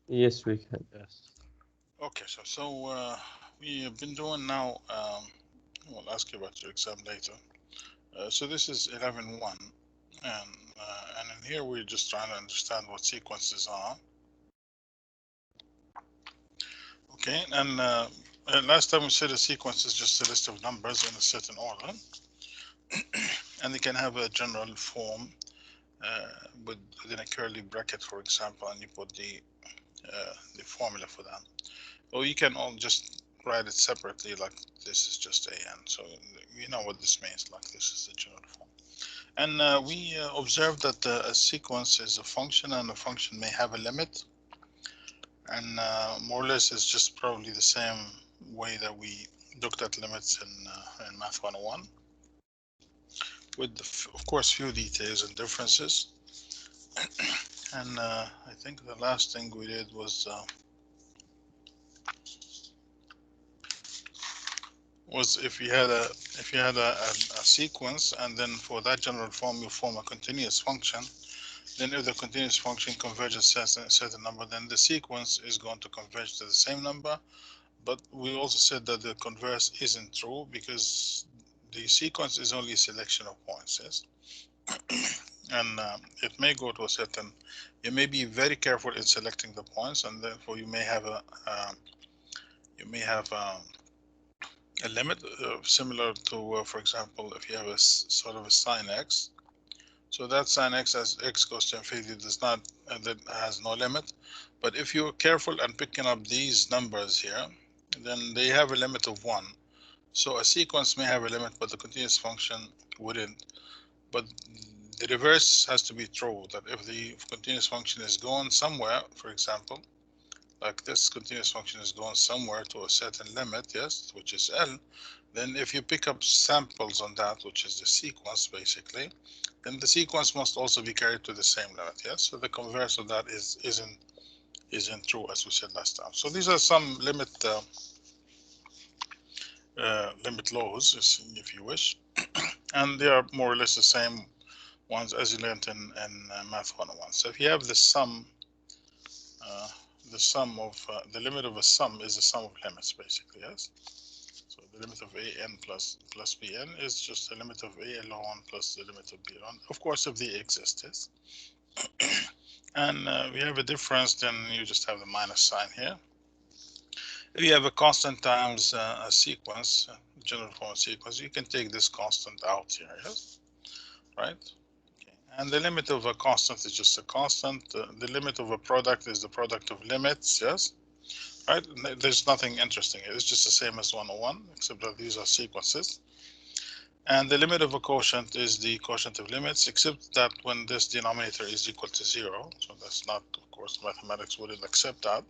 Yes, we can. Yes. Okay, we have been doing now. We'll ask you about your exam later. So this is 11.1, and in here we're just trying to understand what sequences are. Okay, and last time we said a sequence is just a list of numbers in a certain order, and they can have a general form within a curly bracket, for example, and you put the formula for that. Or you can all just write it separately, like this is just an. So you know what this means, like this is the general form. And we observed that a sequence is a function, and a function may have a limit. And more or less, it's just probably the same way that we looked at limits in Math 101, with of course few details and differences. And I think the last thing we did was if you had a sequence, and then for that general form you form a continuous function, then if the continuous function converges a certain number, then the sequence is going to converge to the same number. But we also said that the converse isn't true, because the sequence is only a selection of points, yes? And it may go to a certain, you may be very careful in selecting the points, and therefore you may have a limit similar to, for example, if you have a sort of a sine x. So that sine x, as x goes to infinity, does not, that has no limit. But if you're careful and picking up these numbers here, then they have a limit of 1. So a sequence may have a limit, but the continuous function wouldn't. But the reverse has to be true, that if the continuous function is going somewhere, for example, like this continuous function is going somewhere to a certain limit, yes, which is L, then if you pick up samples on that, which is the sequence basically, then the sequence must also be carried to the same limit, yes? So the converse of that isn't true, as we said last time. So these are some limit laws, if you wish, and they are more or less the same ones as you learned in Math 101. So if you have uh, the limit of a sum is the sum of limits, basically, yes? So the limit of an plus bn is just the limit of a alone plus the limit of b alone. Of course, if they exist, yes? And we have a difference, then you just have the minus sign here. If you have a constant times a sequence, general form sequence, you can take this constant out here, yes? Right? Okay. And the limit of a constant is just a constant. The limit of a product is the product of limits, yes? Right? There's nothing interesting here. It's just the same as 101, except that these are sequences. And the limit of a quotient is the quotient of limits, except that when this denominator is equal to 0. So that's not, of course, mathematics wouldn't accept that.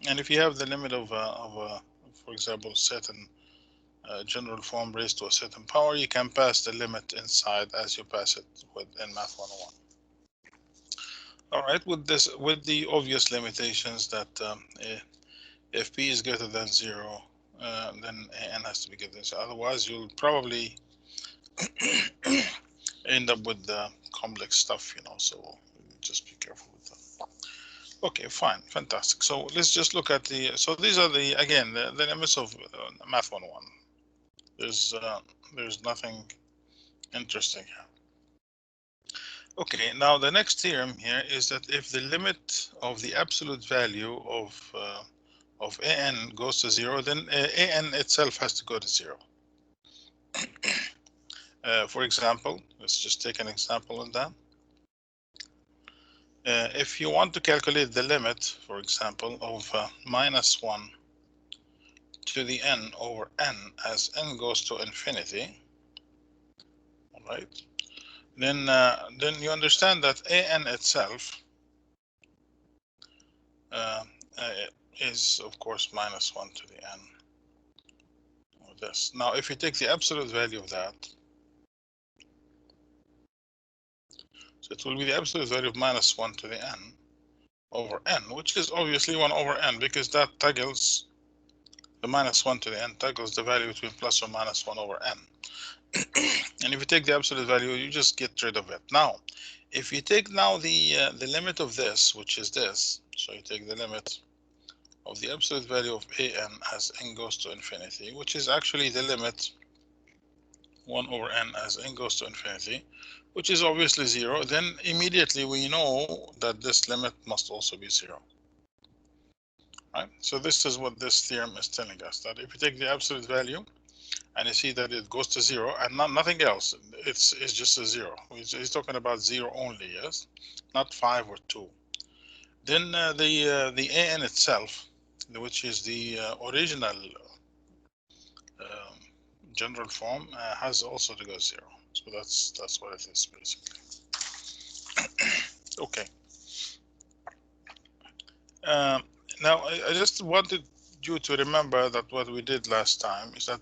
And if you have the limit for example, certain general form raised to a certain power, you can pass the limit inside as you pass it in Math 101. All right, with the obvious limitations that if p is greater than 0, then an has to be greater than 0. Otherwise, you'll probably end up with complex stuff, so just be careful with that. Okay, fine, fantastic. So let's just look at so these are again, the limits of Math 101. There's nothing interesting here. Okay, now the next theorem here is that if the limit of the absolute value of an goes to 0, then an itself has to go to 0. For example, let's just take an example of that. If you want to calculate the limit, for example, of minus 1 to the n over n as n goes to infinity, all right, then you understand that an itself uh, uh, is, of course, minus 1 to the n, or this. Now, if you take the absolute value of that, so it will be the absolute value of minus 1 to the n over n, which is obviously 1 over n, because that toggles the minus 1 to the n toggles the value between plus or minus 1 over n. And if you take the absolute value, you just get rid of it. Now, if you take now the limit of this, which is this, so you take the limit of the absolute value of an as n goes to infinity, which is actually the limit 1 over n as n goes to infinity, which is obviously 0, then immediately we know that this limit must also be 0. Right? So this is what this theorem is telling us, that if you take the absolute value and you see that it goes to 0 and nothing else, it's just a 0. He's talking about 0 only, yes, not 5 or 2. Then the an itself, which is the original general form, has also to go 0. So that's what it is basically. Okay. Now I just wanted you to remember that what we did last time is that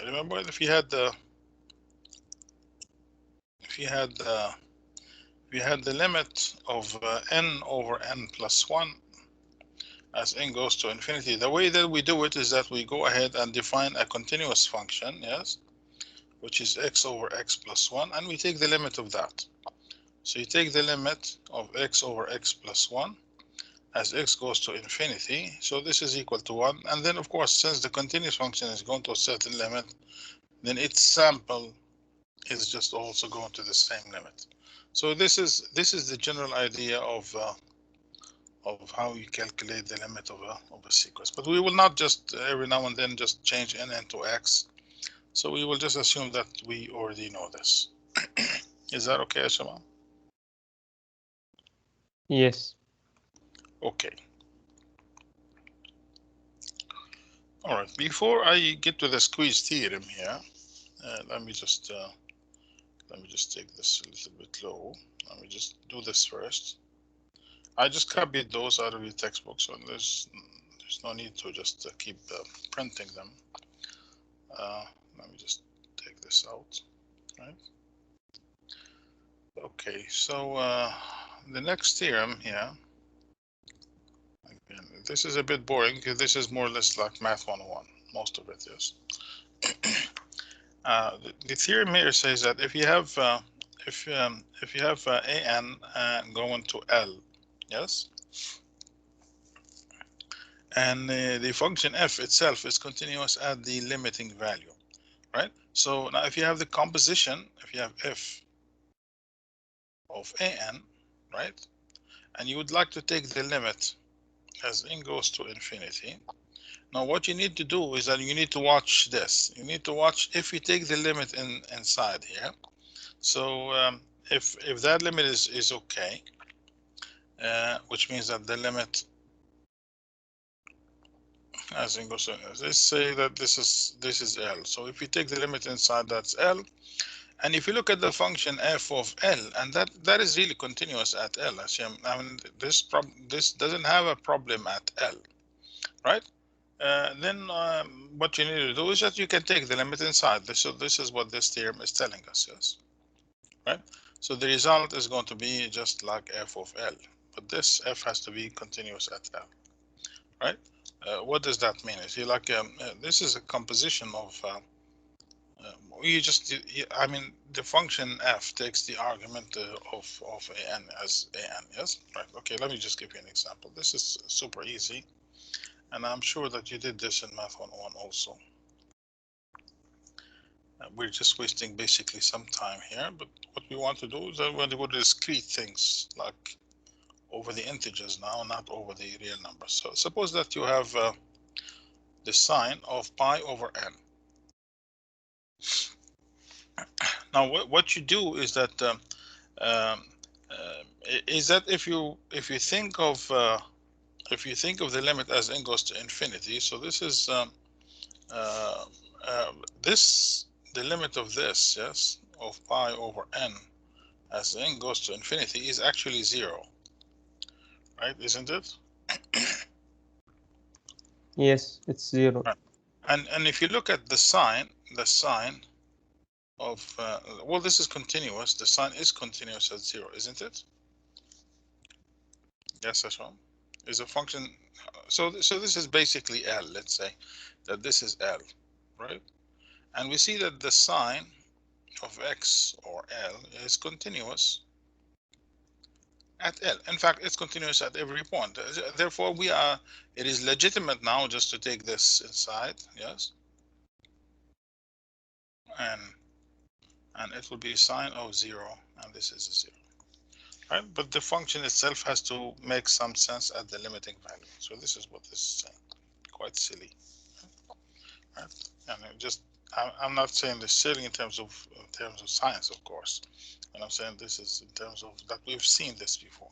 remember if you had the limit of n over n plus 1 as n goes to infinity, the way that we do it is that we go ahead and define a continuous function, yes, which is x over x plus 1, and we take the limit of that. So you take the limit of x over x plus 1 as x goes to infinity, so this is equal to 1, and then of course since the continuous function is going to a certain limit, then its sample is just also going to the same limit. So this is the general idea of how you calculate the limit of a sequence. But we will not just every now and then just change n into x. So we will just assume that we already know this. Is that okay, Ashama? Yes. Okay. All right. Before I get to the squeeze theorem here, let me just take this a little bit low. Let me just do this first. I just copied those out of your textbook, so there's no need to just keep printing them. Let me just take this out, right? Okay, so the next theorem here, again, this is a bit boring because this is more or less like Math 101, most of it is. The theorem here says that if you have an going to L, yes, and the function f itself is continuous at the limiting value, right? So now if you have the composition, if you have f of an, right, and you would like to take the limit as n goes to infinity, now what you need to do is that you need to watch this. You need to watch if you take the limit inside here. So if that limit is okay, which means that the limit as n goes to, let's say that this is L. So if you take the limit inside, that's L. And if you look at the function f of L, and that is really continuous at L, I mean this doesn't have a problem at L, right? Then what you need to do is that you can take the limit inside. So this is what this theorem is telling us, yes, right? So the result is going to be just like f of L, but this f has to be continuous at L, right? What does that mean? Is like this is a composition of I mean the function f takes the argument of an as an, yes, right? Okay, let me just give you an example. This is super easy, and I'm sure that you did this in Math 101 also. We're just wasting basically some time here, but what we want to do is that we want to go to discrete things, like over the integers now, not over the real numbers. So suppose that you have the sine of pi over n. Now what you do is that if you think of the limit as n goes to infinity, so this is uh, the limit of this, yes, of pi over n as n goes to infinity is actually 0, right? Isn't it? Yes, it's 0. Right. And if you look at the sine of well, this is continuous. The sine is continuous at 0, isn't it? Yes, that's one. Is a function. So this is basically L. Let's say that this is L, right? and we see that the sine of x or L is continuous at L. In fact, it's continuous at every point. Therefore, it is legitimate now just to take this inside, yes, and it will be sine of 0, and this is a 0, right? But the function itself has to make some sense at the limiting value. So this is what this is saying. Quite silly, right? And I'm not saying this silly in terms of science, of course, and I'm saying this is in terms of that we've seen this before.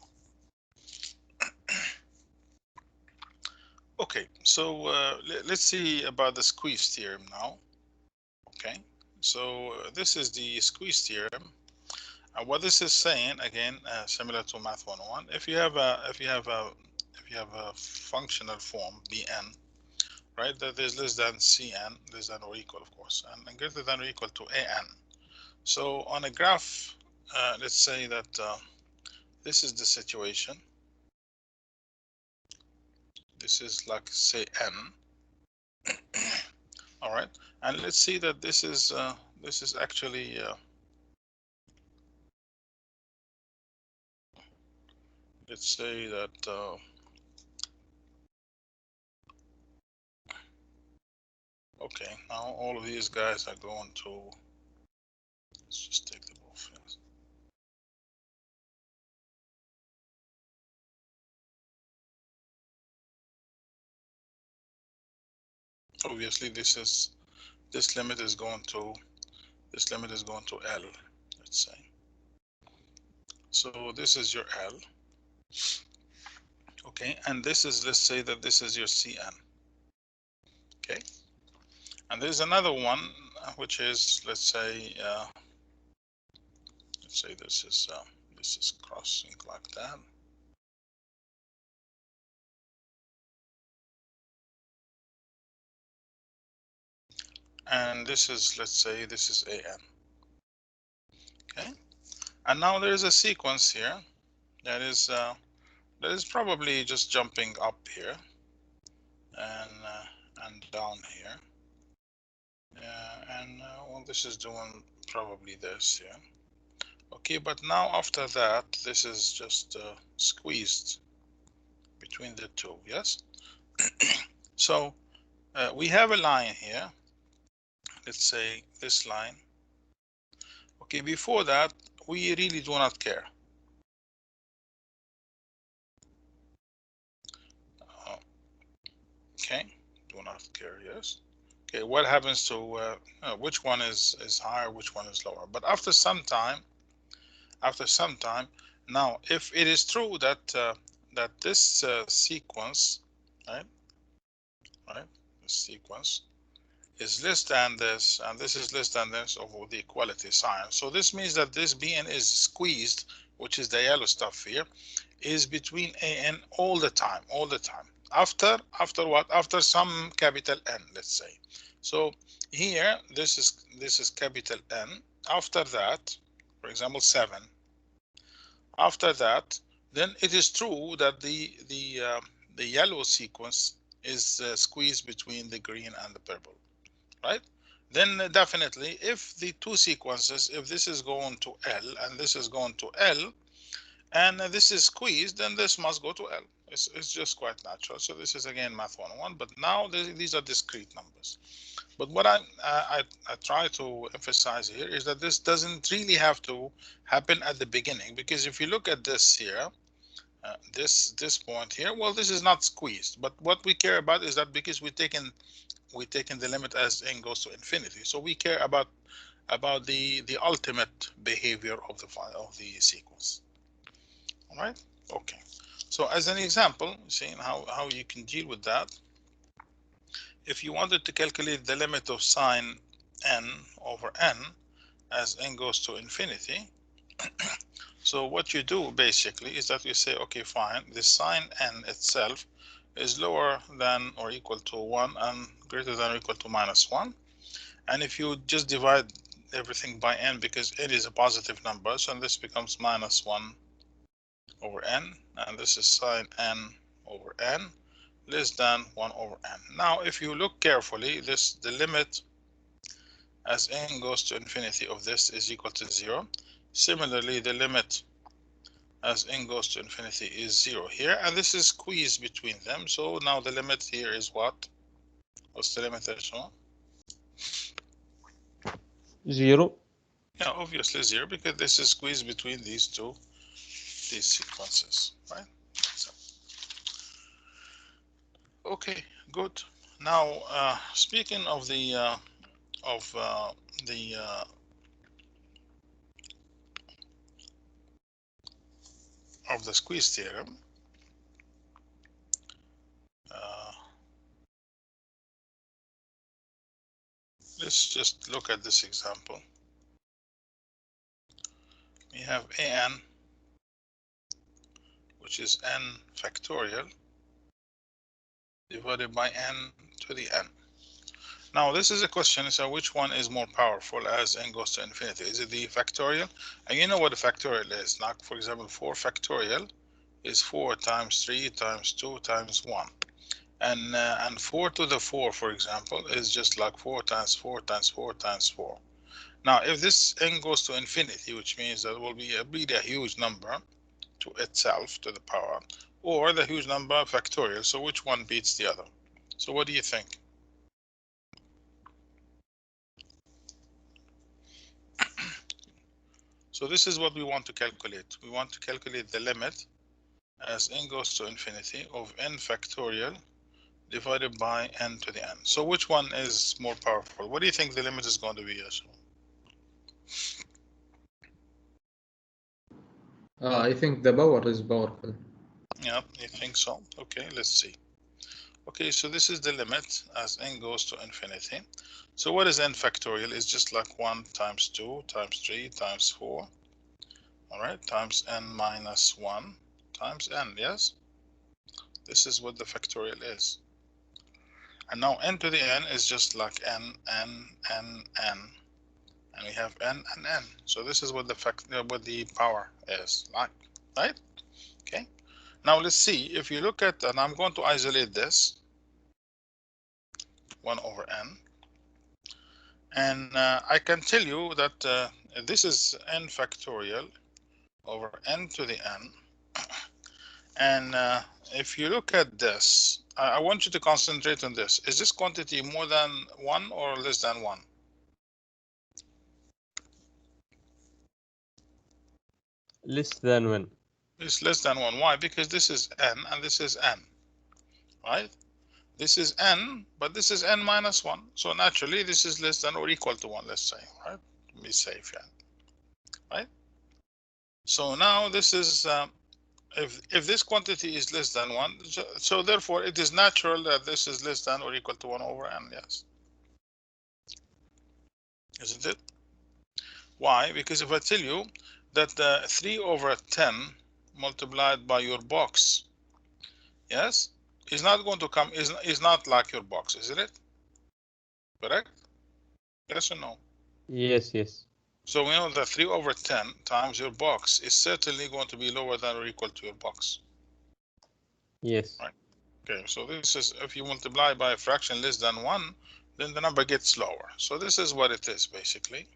Okay, so let's see about the squeeze theorem now. Okay, so this is the squeeze theorem. What this is saying, again, similar to Math 101, if you have a functional form Bn, right, that is less than Cn, less than or equal, of course, and greater than or equal to An. So on a graph, let's say that this is the situation. This is like, say, n. All right, and let's see that this is actually let's say that okay, now all of these guys are going to, let's just take them off. Yes. Obviously, this limit is going to L, let's say. So this is your L. Okay, and this is, let's say that this is your Cn. Okay, and there's another one which is, let's say this is crossing like that. And this is, let's say this is An. Okay, and now there is a sequence here that is probably just jumping up here and down here. Well, this is doing probably this, yeah. Okay, but now after that, this is just squeezed between the two, yes? So we have a line here. Let's say this line. Okay, before that, we really do not care. Okay, do not care, yes. Okay, what happens to which one is higher, which one is lower? But after some time, now if it is true that that this sequence, right, this sequence is less than this, and this is less than this over the equality sign. So this means that this Bn is squeezed, which is the yellow stuff here, is between An all the time, After what? After some capital N, let's say. So here, this is capital N. After that, for example, 7. After that, then it is true that the yellow sequence is squeezed between the green and the purple, right? Then definitely, if the two sequences, if this is going to L and this is going to L, and this is squeezed, then this must go to L. It's just quite natural. So this is again Math 101, but now these are discrete numbers. But what I try to emphasize here is that this doesn't really have to happen at the beginning, because if you look at this here, this point here, well, this is not squeezed. But what we care about is that because we've taken the limit as n goes to infinity, so we care about the ultimate behavior of the sequence. All right. Okay. So as an example, seeing how you can deal with that, if you wanted to calculate the limit of sine n over n as n goes to infinity, so what you do basically is that you say, okay, fine, the sine n itself is lower than or equal to 1 and greater than or equal to -1. And if you just divide everything by n, because n is a positive number, so this becomes -1 over n, and this is sine n over n less than 1 over n. Now, if you look carefully, the limit as n goes to infinity of this is equal to 0. Similarly, the limit as n goes to infinity is 0 here, and this is squeezed between them. So now the limit here is what? What's the limit, Ashma? 0. Yeah, obviously 0, because this is squeezed between these sequences, right? So, okay, good. Now, speaking of the the squeeze theorem, let's just look at this example. We have an, which is n factorial, divided by n to the n. Now this is a question, so which one is more powerful as n goes to infinity? Is it the factorial? And you know what a factorial is. Like, for example, 4 factorial is 4 times 3 times 2 times 1. And 4 to the 4, for example, is just like 4 times 4 times 4 times 4. Now, if this n goes to infinity, which means that will be really a huge number to itself, to the power, or the huge number factorial. So which one beats the other? So what do you think? So this is what we want to calculate. We want to calculate the limit as n goes to infinity of n factorial divided by n to the n. So which one is more powerful? What do you think the limit is going to be, Yashua? I think the power is powerful. Yeah, you think so? Okay, let's see. Okay, so this is the limit as n goes to infinity. So what is n factorial? It's just like 1 times 2 times 3 times 4, all right, times n minus 1 times n, yes? This is what the factorial is. And now n to the n is just like n, and we have n and n. So this is what the power is like, right? Okay. Now let's see, if you look at, and I'm going to isolate this 1 over n, and I can tell you that this is n factorial over n to the n. And if you look at this, I want you to concentrate on this. Is this quantity more than 1 or less than 1? Less than 1. It's less than 1. Why? Because this is n and this is n, right? This is n, but this is n minus 1. So naturally, this is less than or equal to 1, let's say, right? Be safe, yeah. Right? So now this is, if this quantity is less than 1, so therefore it is natural that this is less than or equal to 1 over n, yes. Isn't it? Why? Because if I tell you that 3 over 10 multiplied by your box, yes, is not going to come, is not like your box, isn't it? Correct? Yes or no? Yes, yes. So we know that 3 over 10 times your box is certainly going to be lower than or equal to your box. Yes. Right. Okay, so this is, if you multiply by a fraction less than 1, then the number gets lower. So this is what it is basically.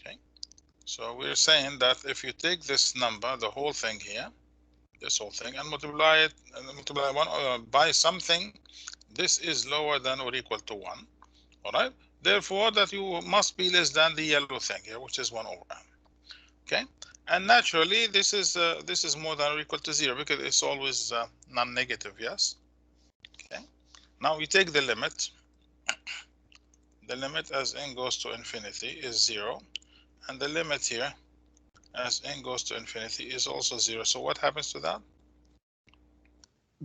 Okay, so we're saying that if you take this number, the whole thing here, this whole thing, and multiply it, and multiply 1 by something, this is lower than or equal to 1. All right, therefore that you must be less than the yellow thing here, which is 1 over n. Okay, and naturally this is more than or equal to 0 because it's always non-negative, yes. Okay, now we take the limit. The limit as n goes to infinity is 0, and the limit here as n goes to infinity is also 0. So what happens to that?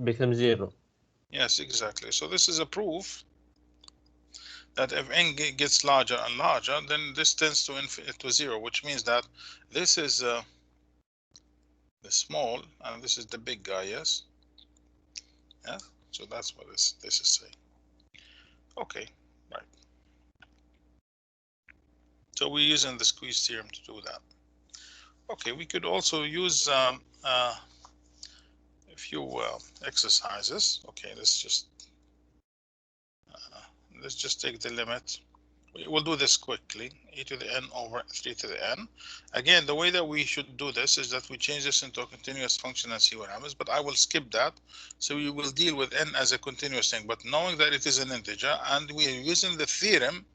Become 0. Yes, exactly. So this is a proof that if n gets larger and larger, then this tends to 0, which means that this is the small and this is the big guy, yes? Yeah, so that's what this is saying. Okay, right. So we're using the squeeze theorem to do that. Okay, we could also use a few exercises. Okay, let's just take the limit We'll do this quickly. E to the n over 3 to the n. Again, the way that we should do this is that we change this into a continuous function and see what happens, but I will skip that. So we will deal with n as a continuous thing, but knowing that it is an integer, and we are using the theorem,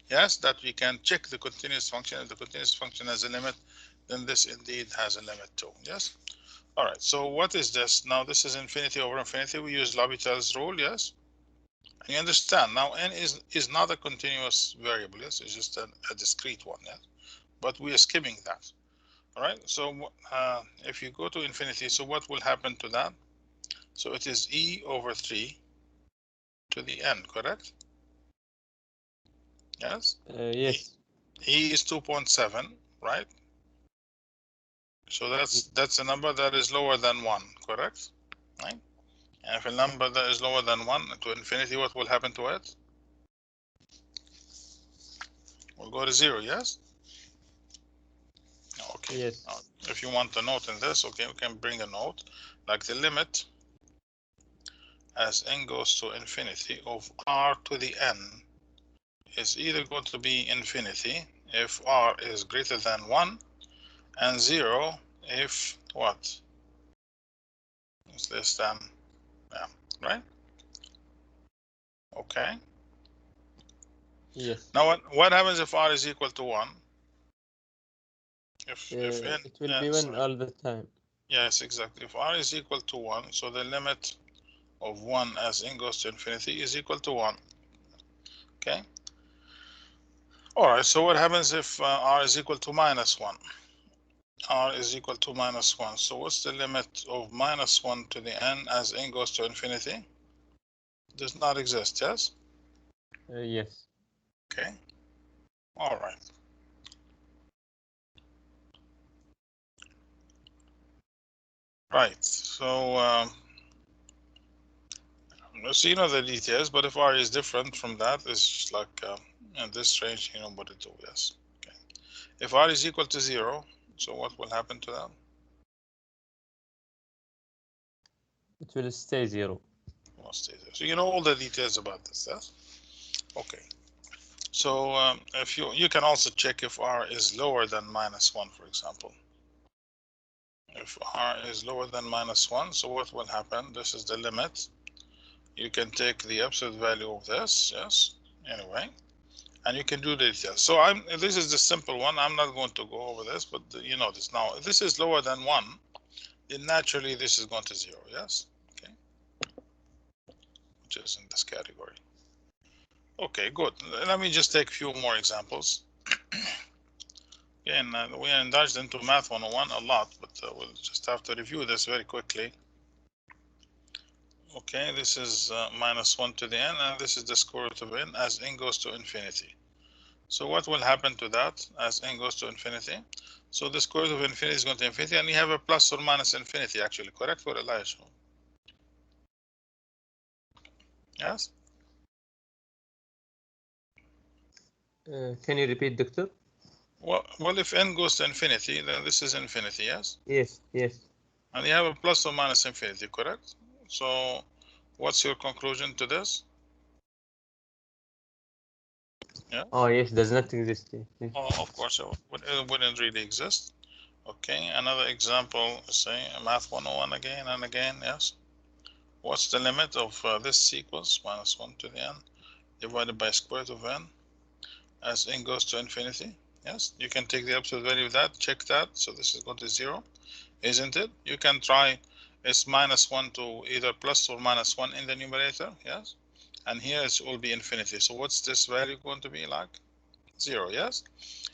yes, that we can check the continuous function. If the continuous function has a limit, then this indeed has a limit too, yes? All right, so what is this? Now this is infinity over infinity. We use L'Hopital's rule, yes? And you understand, now n is not a continuous variable, yes? It's just a discrete one, yes? But we are skipping that, all right? So if you go to infinity, so what will happen to that? So it is e over 3 to the n, correct? Yes? Yes. E is 2.7, right? So that's a number that is lower than 1, correct? Right? And if a number that is lower than 1 to infinity, what will happen to it? Will go to 0, yes? Okay. Yes. Now, if you want a note in this, okay, we can bring a note. Like the limit as n goes to infinity of r to the n is either going to be infinity if r is greater than 1 and 0 if what? Is less than, yeah, right? Okay. Yes. Now what happens if r is equal to 1? If n, It will be 1 sorry. all the time. Yes, exactly. If r is equal to 1, so the limit of 1 as n goes to infinity is equal to 1. Okay. All right. So what happens if r is equal to minus 1? R is equal to minus 1. So what's the limit of minus 1 to the n as n goes to infinity? Does not exist, yes? Yes. Okay. All right. Right. So you know the details, but if r is different from that, it's just like in this range, you know what to do, yes. Okay. If r is equal to 0, so what will happen to that? It will stay 0. Will stay there. So you know all the details about this, yes? Okay. So if you can also check if r is lower than minus 1, for example. If r is lower than minus 1, so what will happen? This is the limit. You can take the absolute value of this, yes, anyway, and you can do the details. So this is the simple one. I'm not going to go over this, but you know this now. If this is lower than 1, then naturally this is going to 0, yes? Okay, which is in this category. Okay, good. Let me just take a few more examples. Again, we indulged into Math 101 a lot, but we'll just have to review this very quickly. Okay, this is minus 1 to the n, and this is the square root of n as n goes to infinity. So what will happen to that as n goes to infinity? So the square root of infinity is going to infinity, and you have a plus or minus infinity, actually, correct, for Elijah? Yes? Can you repeat, Doctor? Well, if n goes to infinity, then this is infinity, yes? Yes. Yes. And you have a plus or minus infinity, correct? So what's your conclusion to this? Yeah. Oh, yes. Does not exist. Yes. Oh, of course, it wouldn't really exist. Okay, another example, say Math 101 again and again, yes? What's the limit of this sequence, minus 1 to the n, divided by square root of n, as n goes to infinity? Yes, you can take the absolute value of that, check that, so this is going to 0, isn't it? You can try, it's minus 1 to either plus or minus 1 in the numerator, yes? And here it will be infinity, so what's this value going to be like? 0, yes?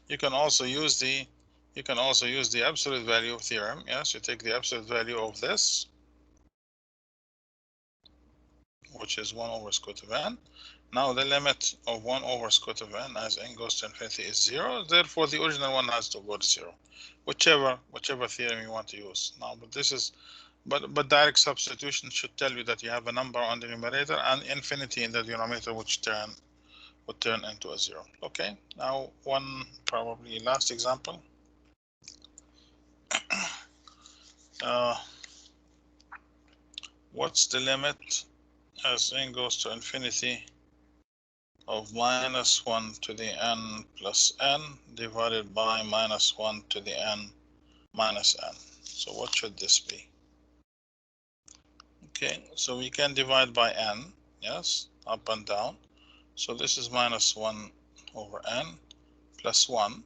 You can also use the absolute value theorem. Yes, you take the absolute value of this, which is 1 over square root of n. Now the limit of 1 over square root of n as n goes to infinity is 0. Therefore, the original one has to go to 0, whichever theorem you want to use. Now, but this is but direct substitution should tell you that you have a number on the numerator and infinity in the denominator, which would turn into a 0. Okay. Now, one probably last example. What's the limit as n goes to infinity of minus 1 to the n plus n divided by minus 1 to the n minus n. So what should this be? Okay, so we can divide by n, yes, up and down. So this is minus 1 over n plus 1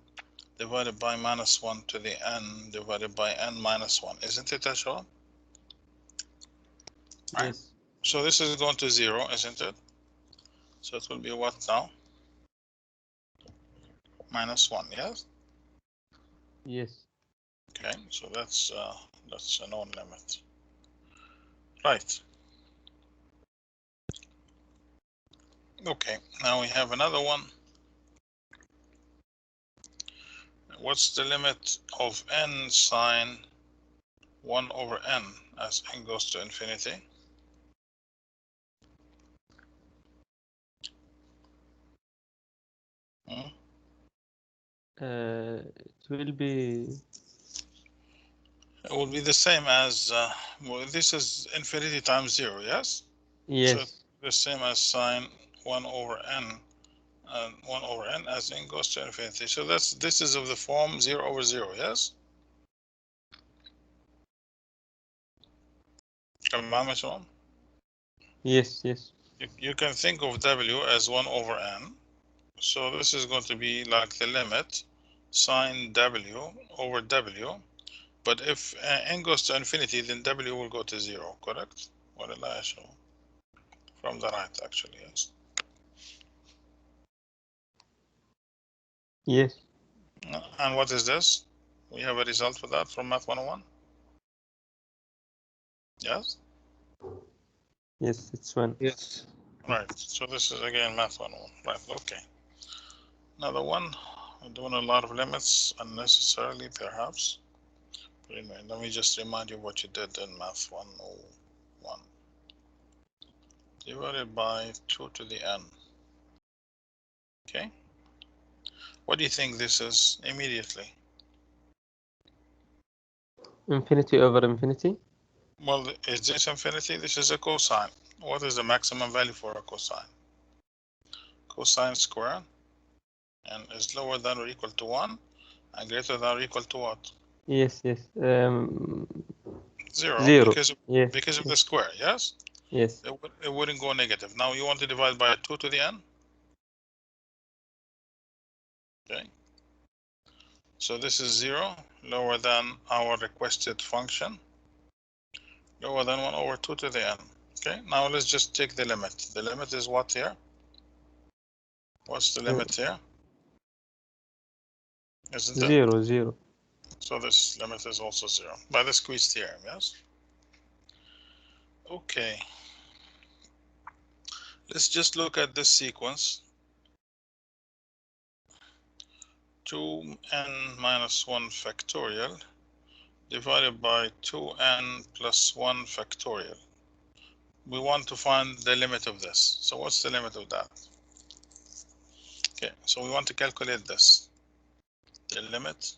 divided by minus 1 to the n divided by n minus 1. Isn't it, Ashra? Right. Yes. So this is going to 0, isn't it? So it will be what now? Minus 1, yes? Yes. Okay, so that's a known limit. Right. Okay, now we have another one. What's the limit of n sine 1 over n as n goes to infinity? It will be. It will be the same as, well, this is infinity times 0, yes? So Yes. the same as sine 1 over n and 1 over n as n goes to infinity. So this is of the form 0 over 0, yes? Yes. Yes. You can think of w as 1 over n. So this is going to be like the limit sine w over w. But if n goes to infinity, then w will go to 0, correct? What did I show? From the right, actually, yes. Yes. And what is this? We have a result for that from Math 101? Yes? Yes. It's one. Yes. Right. So this is again Math 101. Right. Okay. Another one. We're doing a lot of limits unnecessarily, perhaps. But anyway, let me just remind you what you did in Math 101. Divided by 2 to the n. Okay. What do you think this is immediately? Infinity over infinity. Well, is this infinity? This is a cosine. What is the maximum value for a cosine? Cosine squared and is lower than or equal to 1 and greater than or equal to what? Yes. Yes. 0 0. because Yes. of the square, yes? Yes. It wouldn't go negative. Now you want to divide by 2 to the n? Okay. So this is 0, lower than our requested function, lower than 1 over 2 to the n. Okay, now let's just take the limit. The limit is what here? What's the limit here? Isn't it? 0. 0. So this limit is also 0 by the squeeze theorem, yes? Okay. Let's just look at this sequence. 2n minus 1 factorial divided by 2n plus 1 factorial. We want to find the limit of this. So what's the limit of that? Okay, so we want to calculate this. The limit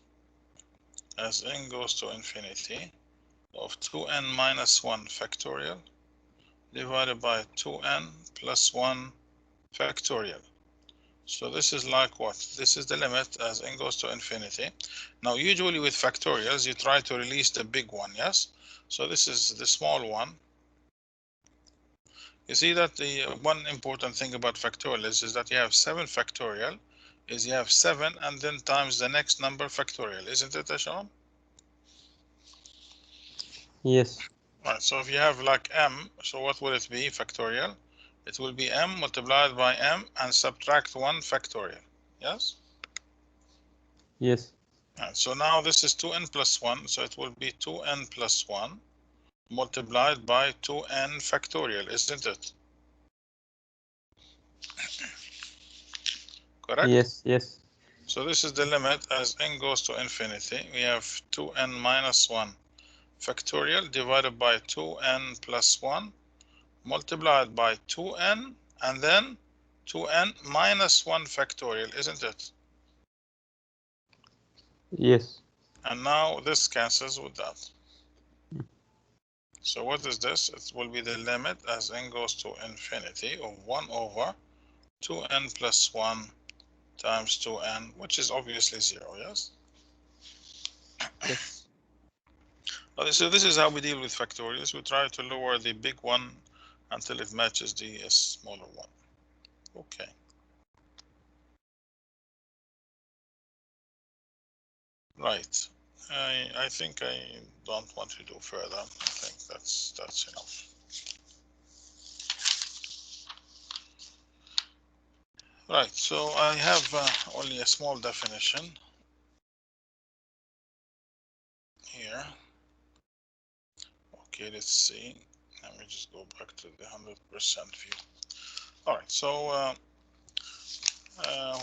as n goes to infinity of 2n minus 1 factorial divided by 2n plus 1 factorial. So this is like what? This is the limit as n goes to infinity. Now, usually with factorials, you try to release the big one, yes? So this is the small one. You see that the one important thing about factorials is that you have 7 factorial, is you have 7 and then times the next number factorial, isn't it, Asham? Yes. Right, so if you have like m, so what will it be, factorial? It will be m multiplied by m and subtract 1 factorial, yes? Yes. Right, so now this is 2n plus 1, so it will be 2n plus 1 multiplied by 2n factorial, isn't it? Correct? Yes. Yes. So this is the limit as n goes to infinity. We have 2n minus 1 factorial divided by 2n plus 1 multiplied by 2n and then 2n minus 1 factorial, isn't it? Yes. And now this cancels with that. So what is this? It will be the limit as n goes to infinity of 1 over 2n plus 1 times 2n, which is obviously 0, yes? Yes. Okay, so this is how we deal with factorials. We try to lower the big one until it matches the smaller one. Okay. Right. I think I don't want to do further. I think that's enough. Right, so I have only a small definition here. Okay, let's see. Let me just go back to the 100% view. All right, so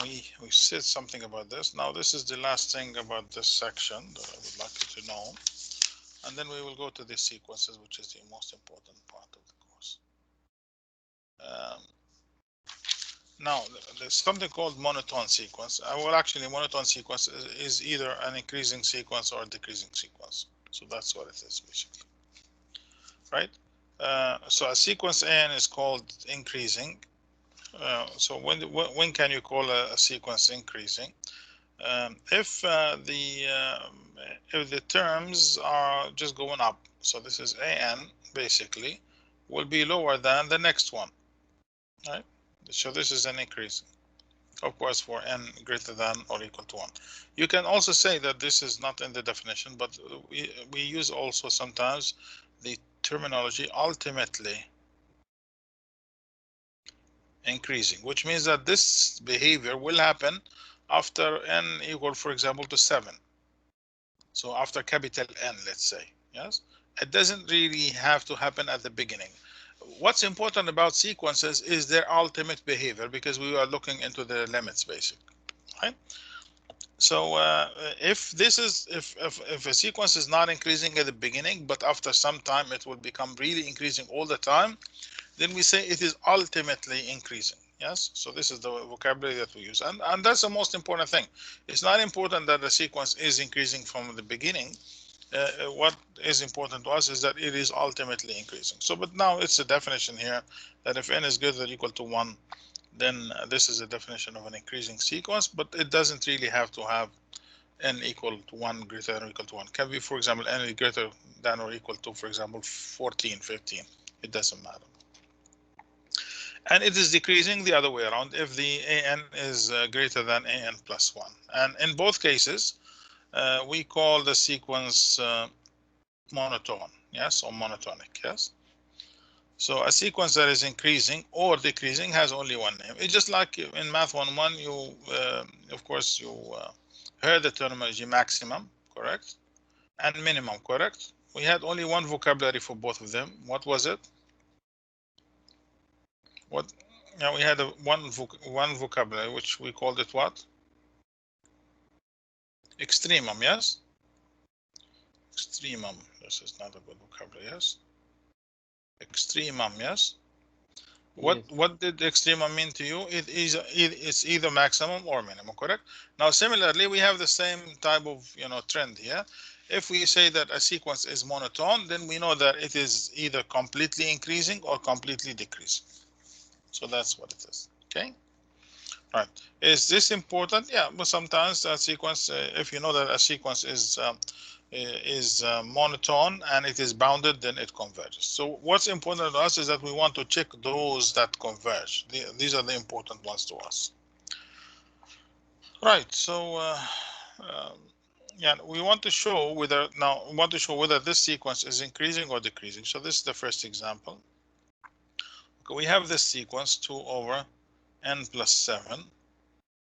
we said something about this. Now this is the last thing about this section that I would like you to know, and then we will go to the sequences, which is the most important part of the course. Now there's something called monotone sequence. Well, actually, monotone sequence is either an increasing sequence or a decreasing sequence. So that's what it is basically, right? So a sequence n is called increasing. So when can you call a sequence increasing? If the terms are just going up, so this is an basically will be lower than the next one, right? So this is an increase, of course, for n greater than or equal to 1. You can also say that this is not in the definition, but we use also sometimes the terminology ultimately increasing, which means that this behavior will happen after n equal, for example, to 7. So after capital N, let's say, yes, it doesn't really have to happen at the beginning. What's important about sequences is their ultimate behavior, because we are looking into the limits basically, right? So if a sequence is not increasing at the beginning, but after some time it will become really increasing all the time, then we say it is ultimately increasing. Yes, so this is the vocabulary that we use, and that's the most important thing. It's not important that the sequence is increasing from the beginning. What is important to us is that it is ultimately increasing. So, but now it's a definition here that if n is greater than or equal to 1, then this is a definition of an increasing sequence, but it doesn't really have to have n equal to 1 greater than or equal to 1. Can be, for example, n is greater than or equal to, for example, 14, 15. It doesn't matter. And it is decreasing the other way around if the an is greater than an plus 1. And in both cases, we call the sequence monotone, yes, or monotonic, yes. So a sequence that is increasing or decreasing has only one name. It's just like in Math101, you, of course, you heard the terminology maximum, correct? And minimum, correct? We had only one vocabulary for both of them. What was it? What? Yeah, we had one vocabulary, which we called it what? Extremum, yes? Extremum. This is not a good vocabulary, yes? Extremum, yes? Yes. What did extremum mean to you? It's either maximum or minimum, correct? Now, similarly, we have the same type of trend here. If we say that a sequence is monotone, then we know that it is either completely increasing or completely decreasing. So that's what it is. Okay. Right. Is this important? Yeah, but sometimes a sequence, if you know that a sequence is monotone and it is bounded, then it converges. So what's important to us is that we want to check those that converge. These are the important ones to us. Right. So yeah, we want to show whether this sequence is increasing or decreasing. So this is the first example. Okay, we have this sequence 2 over n plus 7.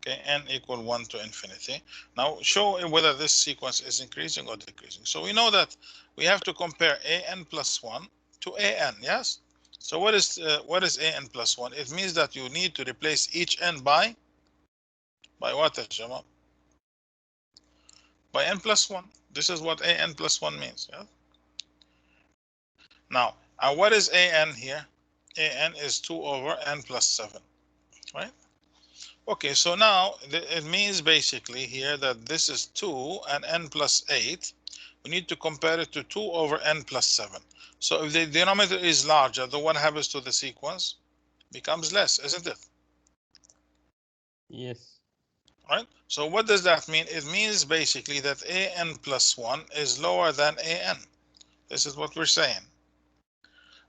Okay, n equal 1 to infinity. Now show whether this sequence is increasing or decreasing. So we know that we have to compare an plus 1 to an, yes? So what is an plus 1? It means that you need to replace each n by what, Jama? By n plus 1. This is what an plus 1 means, yeah? Now, what is an here? An is 2 over n plus 7, right? Okay, so now it means basically here that this is 2 and n plus 8. We need to compare it to 2 over n plus 7. So if the denominator is larger, then what happens to the sequence? Becomes less, isn't it? Yes. right? So what does that mean? It means basically that an plus 1 is lower than an. This is what we're saying,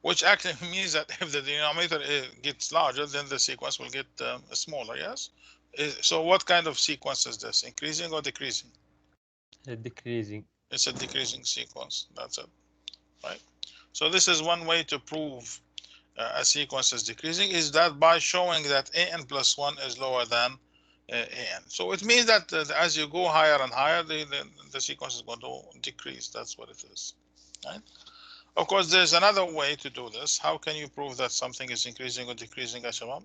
which actually means that if the denominator gets larger, then the sequence will get smaller, yes? So what kind of sequence is this? Increasing or decreasing? Decreasing. It's a decreasing sequence, that's it, right? So this is one way to prove a sequence is decreasing, is that by showing that an plus 1 is lower than an. So it means that as you go higher and higher, the sequence is going to decrease. That's what it is, right? Of course, there's another way to do this. How can you prove that something is increasing or decreasing, Ashabab?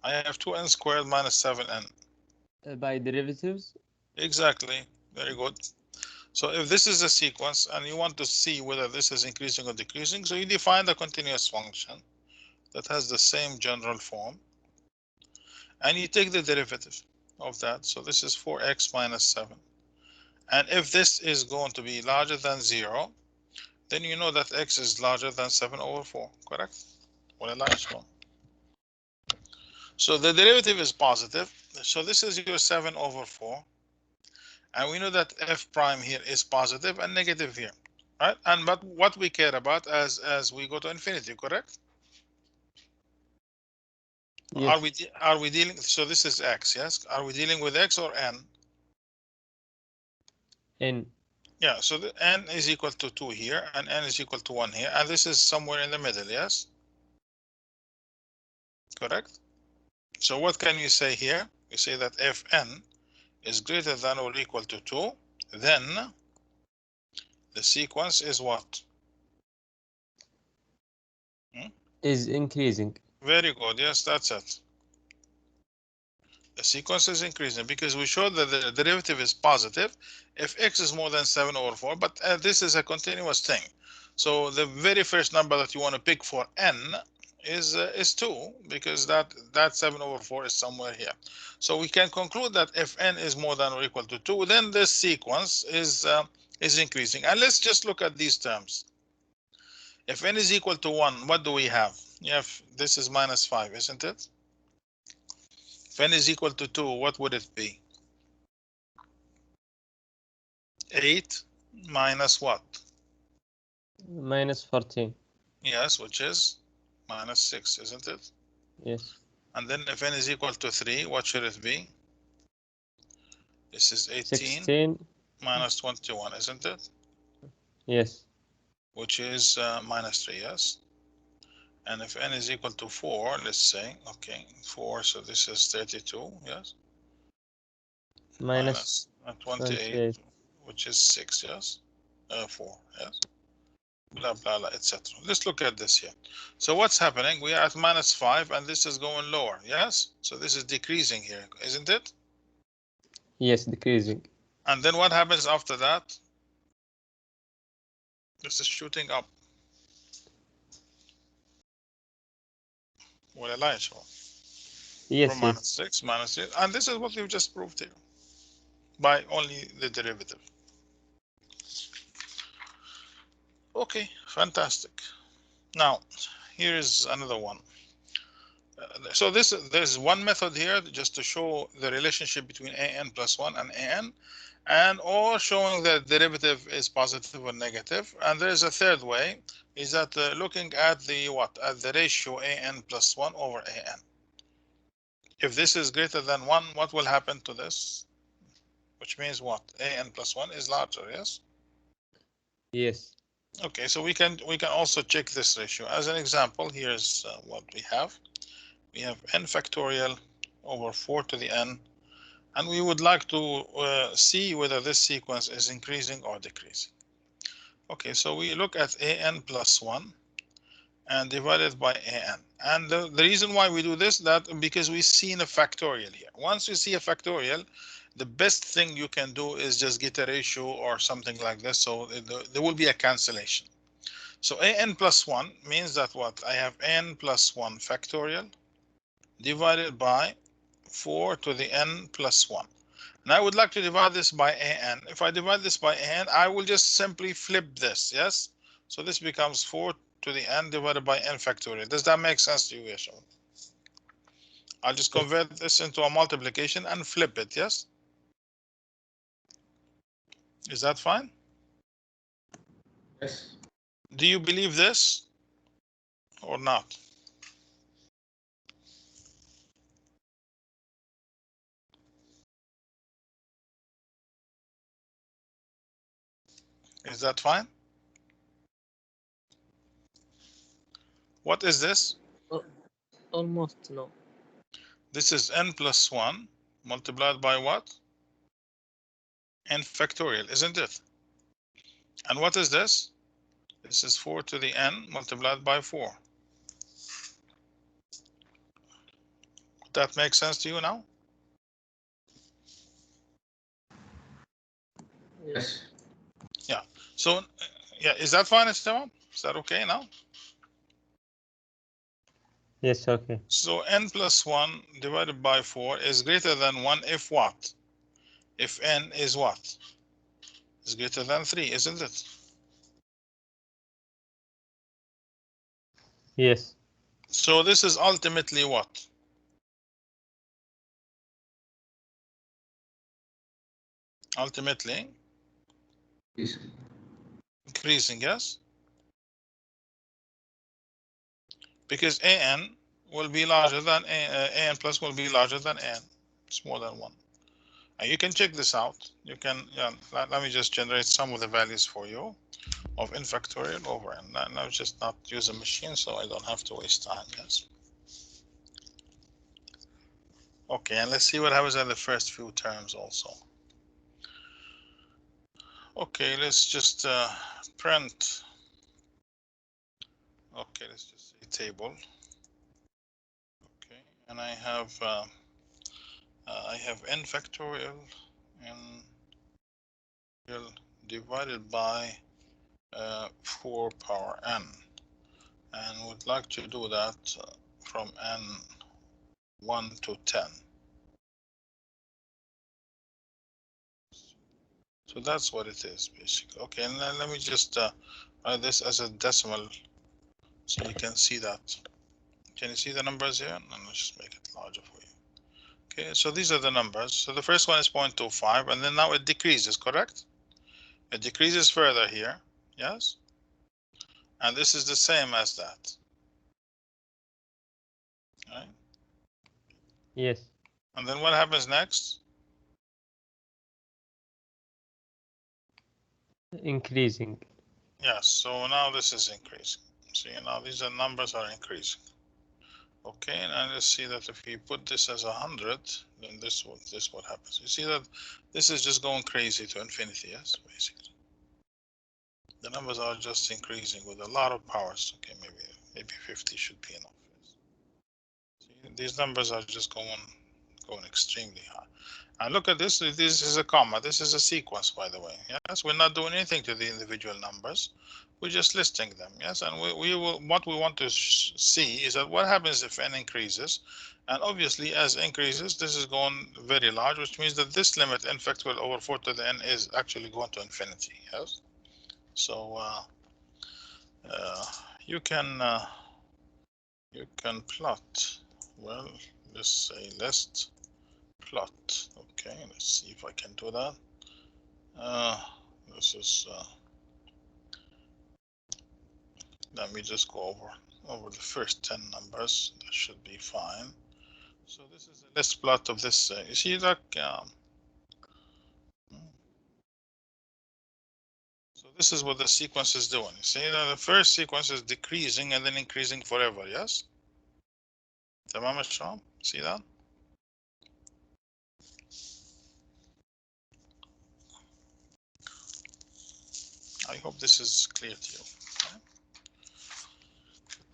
I have 2n squared minus 7n. By derivatives. Exactly. Very good. So if this is a sequence and you want to see whether this is increasing or decreasing, so you define the continuous function that has the same general form, and you take the derivative of that. So this is 4x minus 7. And if this is going to be larger than 0, then you know that x is larger than 7 over 4, correct? So the derivative is positive. So this is your 7 over 4. And we know that f prime here is positive and negative here, right? And but what we care about as we go to infinity, correct? Yes. Are we dealing? So this is x, yes? Are we dealing with x or n? N. Yeah. So the n is equal to 2 here, and n is equal to 1 here, and this is somewhere in the middle, yes? Correct. So what can you say here? You say that if n is greater than or equal to 2, then the sequence is what? Is increasing. Very good. Yes, that's it. The sequence is increasing because we showed that the derivative is positive if x is more than 7 over 4, but this is a continuous thing. So the very first number that you want to pick for n is 2, because that 7 over 4 is somewhere here. So we can conclude that if n is more than or equal to 2, then this sequence is increasing. And let's just look at these terms. If n is equal to 1, what do we have? You have, this is minus 5, isn't it? If n is equal to 2, what would it be? 8 minus what? Minus 14. Yes, which is minus 6, isn't it? Yes. And then if n is equal to 3, what should it be? This is 18 16. minus 21, isn't it? Yes. Which is minus 3, yes? And if n is equal to 4, let's say, okay, 4, so this is 32, yes? Minus 28, 28. which is 6, yes? 4, yes? Blah, blah, blah, etc. Let's look at this here. So what's happening? We are at minus 5, and this is going lower, yes? So this is decreasing here, isn't it? Yes, decreasing. And then what happens after that? This is shooting up. Well, Elijah. Yes, From yes. minus 6, minus 3. And this is what we've just proved here by only the derivative. Okay, fantastic. Now, here is another one. So there's one method here just to show the relationship between an plus 1 and an, and or showing that derivative is positive or negative. And there's a third way, is that looking at the at the ratio an plus 1 over an. If this is greater than 1, what will happen to this? Which means what? An plus 1 is larger, yes? Yes. Okay, so we can also check this ratio. As an example, here's what we have. We have n factorial over 4 to the n, and we would like to see whether this sequence is increasing or decreasing. Okay, so we look at an plus 1 and divide it by an. And the reason why we do this, that because we've seen a factorial here. Once you see a factorial, the best thing you can do is just get a ratio or something like this, so there will be a cancellation. So an plus 1 means that what? I have n plus 1 factorial divided by 4 to the n plus 1. And I would like to divide this by an. If I divide this by an, I will just simply flip this, yes? So this becomes 4 to the n divided by n factorial. Does that make sense to you, Yashar? I'll just convert this into a multiplication and flip it, yes? Is that fine? Yes. Do you believe this or not? Is that fine? What is this? Almost no. This is n plus 1 multiplied by what? N factorial, isn't it? And what is this? This is 4 to the n multiplied by 4. Would that make sense to you now? Yes. Yeah. So, yeah, is that fine, Esteban? Is that okay now? Yes, okay. So n plus 1 divided by 4 is greater than 1 if what? If n is what? Is greater than 3, isn't it? Yes. So this is ultimately what? Ultimately Yes. increasing, yes? Because an will be larger than an plus will be larger than n. It's more than 1. And you can check this out. You can, yeah, let me just generate some of the values for you of n factorial over n. Now just not use a machine so I don't have to waste time, yes? Okay, and let's see what happens in the first few terms also. Okay, let's just print. Okay, let's just say table. Okay, and I have n factorial n divided by 4 power n, and would like to do that from n1 to 10. So that's what it is basically. Okay, and then let me just write this as a decimal so you can see that. Can you see the numbers here? And let's just make it larger for you. Okay, so these are the numbers. So the first one is 0.25, and then now it decreases, correct? It decreases further here, yes? And this is the same as that, right? Yes. And then what happens next? Increasing. Yes, so now this is increasing. See, now these are numbers are increasing. Okay, and let's see that if we put this as 100, then this what happens. You see that this is just going crazy to infinity, yes, basically. The numbers are just increasing with a lot of powers. Okay, maybe 50 should be enough. See, these numbers are just going extremely high. And look at this. This is a comma. This is a sequence, by the way. Yes, we're not doing anything to the individual numbers. We're just listing them. Yes, and we will. What we want to see is that what happens if n increases, and obviously as increases, this is going very large, which means that this limit n factorial over 4 to the n is actually going to infinity. Yes, so you can plot. Well, let's say list plot. Okay, let's see if I can do that. This is let me just go over the first 10 numbers. That should be fine. So this is a list plot of this. You see that? So this is what the sequence is doing. You see that the first sequence is decreasing and then increasing forever. Yes. تمام يا شباب? See that? I hope this is clear to you.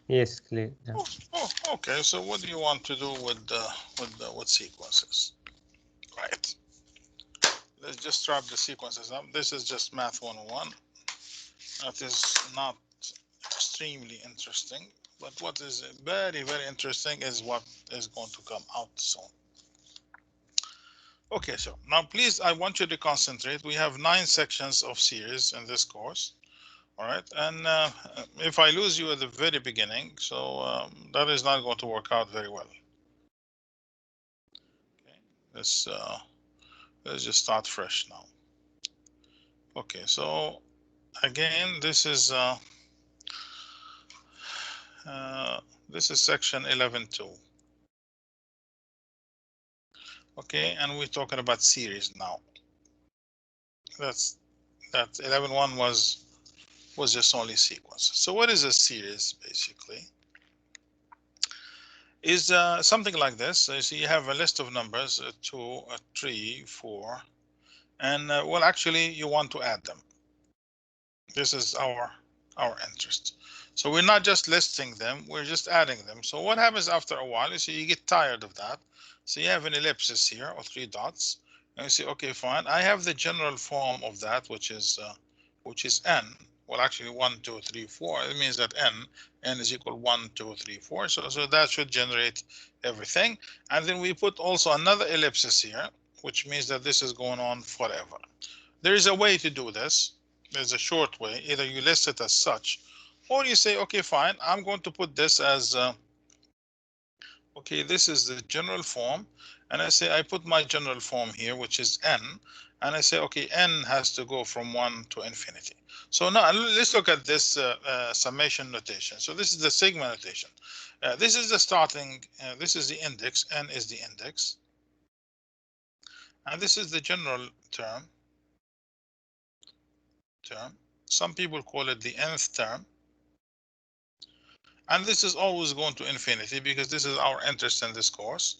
Yes, clear. Yeah. Oh, okay. So what do you want to do with sequences? Right. Let's just drop the sequences up. This is just Math 101. That is not extremely interesting, but what is very, very interesting is what is going to come out soon. Okay, so now please, I want you to concentrate. We have 9 sections of series in this course. All right, and if I lose you at the very beginning, so that is not going to work out very well. let's just start fresh now. Okay, so again, this is section 11.2. Okay, and we're talking about series now. That 11.1 was just only sequence. So what is a series basically? Is something like this. So you have a list of numbers, 2, 3, 4, and well, actually you want to add them. This is our interest. So we're not just listing them, we're just adding them. So what happens after a while is you get tired of that. So you have an ellipsis here or 3 dots, and you say, okay, fine. I have the general form of that, which is n. Well, actually 1, 2, 3, 4. It means that n is equal 1, 2, 3, 4. So that should generate everything. And then we put also another ellipsis here, which means that this is going on forever. There is a way to do this. There's a short way. Either you list it as such, or you say, okay, fine, I'm going to put this as, okay, this is the general form. And I say, I put my general form here, which is n. And I say, okay, n has to go from 1 to infinity. So now let's look at this summation notation. So this is the sigma notation. This is the starting, this is the index, n is the index. And this is the general term. Some people call it the nth term. And this is always going to infinity because this is our interest in this course.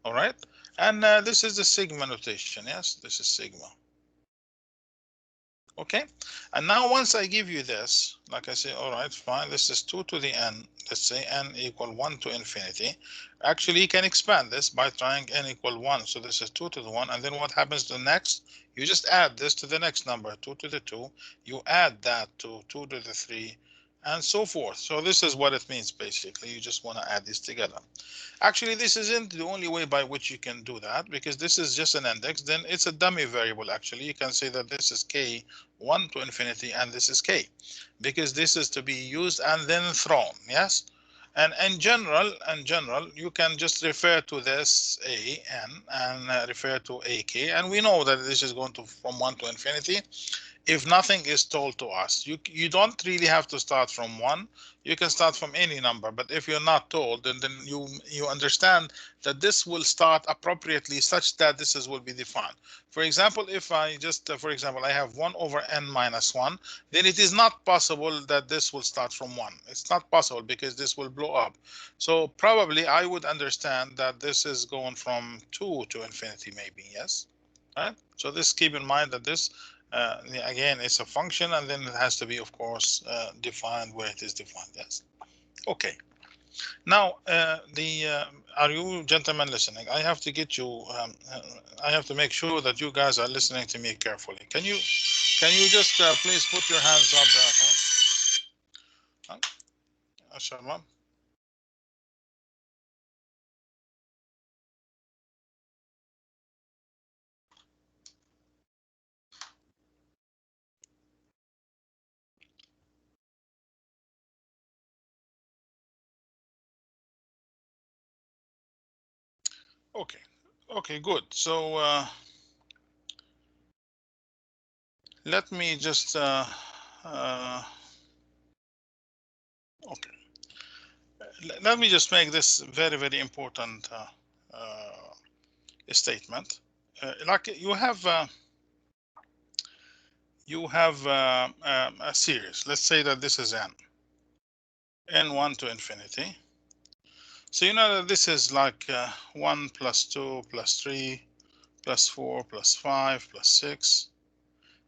All right. And this is the sigma notation. Yes, this is sigma. Okay. And now once I give you this, like I say, all right, fine. This is 2 to the n. Let's say n equal 1 to infinity. Actually, you can expand this by trying n equal 1. So this is 2 to the 1. And then what happens to the next? You just add this to the next number, 2 to the 2. You add that to 2 to the 3. And so forth. So this is what it means, basically. You just want to add these together. Actually, this isn't the only way by which you can do that, because this is just an index. Then it's a dummy variable. Actually, you can say that this is k 1 to infinity and this is k, because this is to be used and then thrown. Yes. And in general, you can just refer to this a n and refer to ak, and we know that this is going to from 1 to infinity. If nothing is told to us, you don't really have to start from 1. You can start from any number, but if you're not told, then you understand that this will start appropriately such that this will be defined. For example, if I just for example, I have 1 over n minus 1, then it is not possible that this will start from 1. It's not possible because this will blow up. So probably I would understand that this is going from 2 to infinity, maybe. Yes. Right. So this, keep in mind that this again, it's a function, and then it has to be, of course, defined where it is defined. Yes. Okay. Now, are you gentlemen listening? I have to get you. I have to make sure that you guys are listening to me carefully. Can you just please put your hands up there? Sharma? Okay. Okay. Good. So let me just. Okay. Let me just make this very, very important statement. Like you have a series. Let's say that this is n1 to infinity. So you know that this is like 1 plus 2 plus 3 plus 4 plus 5 plus 6.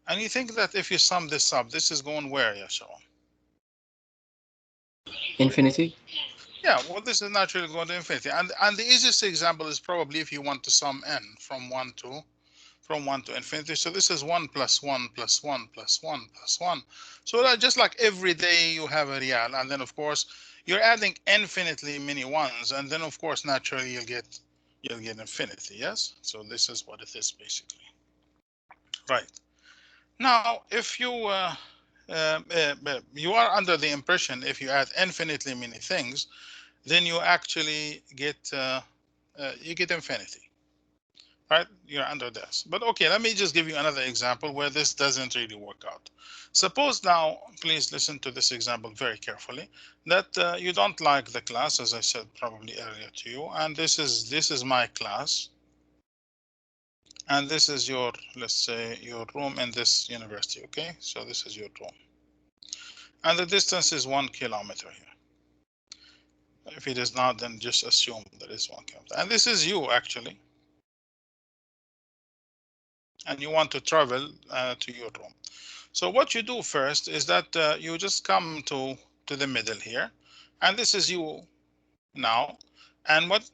And you think that if you sum this up, this is going where, Yashar? Infinity? Yeah, well, this is naturally going to infinity. And the easiest example is probably if you want to sum n from 1 to infinity. So this is 1 plus 1 plus 1 plus 1 plus 1. So that just like every day you have a real, and then of course you're adding infinitely many ones, and then of course naturally you'll get infinity. Yes. So this is what it is basically. Right. Now, if you you are under the impression if you add infinitely many things, then you actually get you get infinity. right? You're under this. But okay, let me just give you another example where this doesn't really work out. Suppose now, please listen to this example very carefully, that you don't like the class, as I said probably earlier to you, and this is my class, and this is your, let's say, your room in this university, okay? So this is your room. And the distance is 1 kilometer here. If it is not, then just assume that it's 1 kilometer. And this is you, actually. And you want to travel to your room. So what you do first is that you just come to the middle here. And this is you now. And what's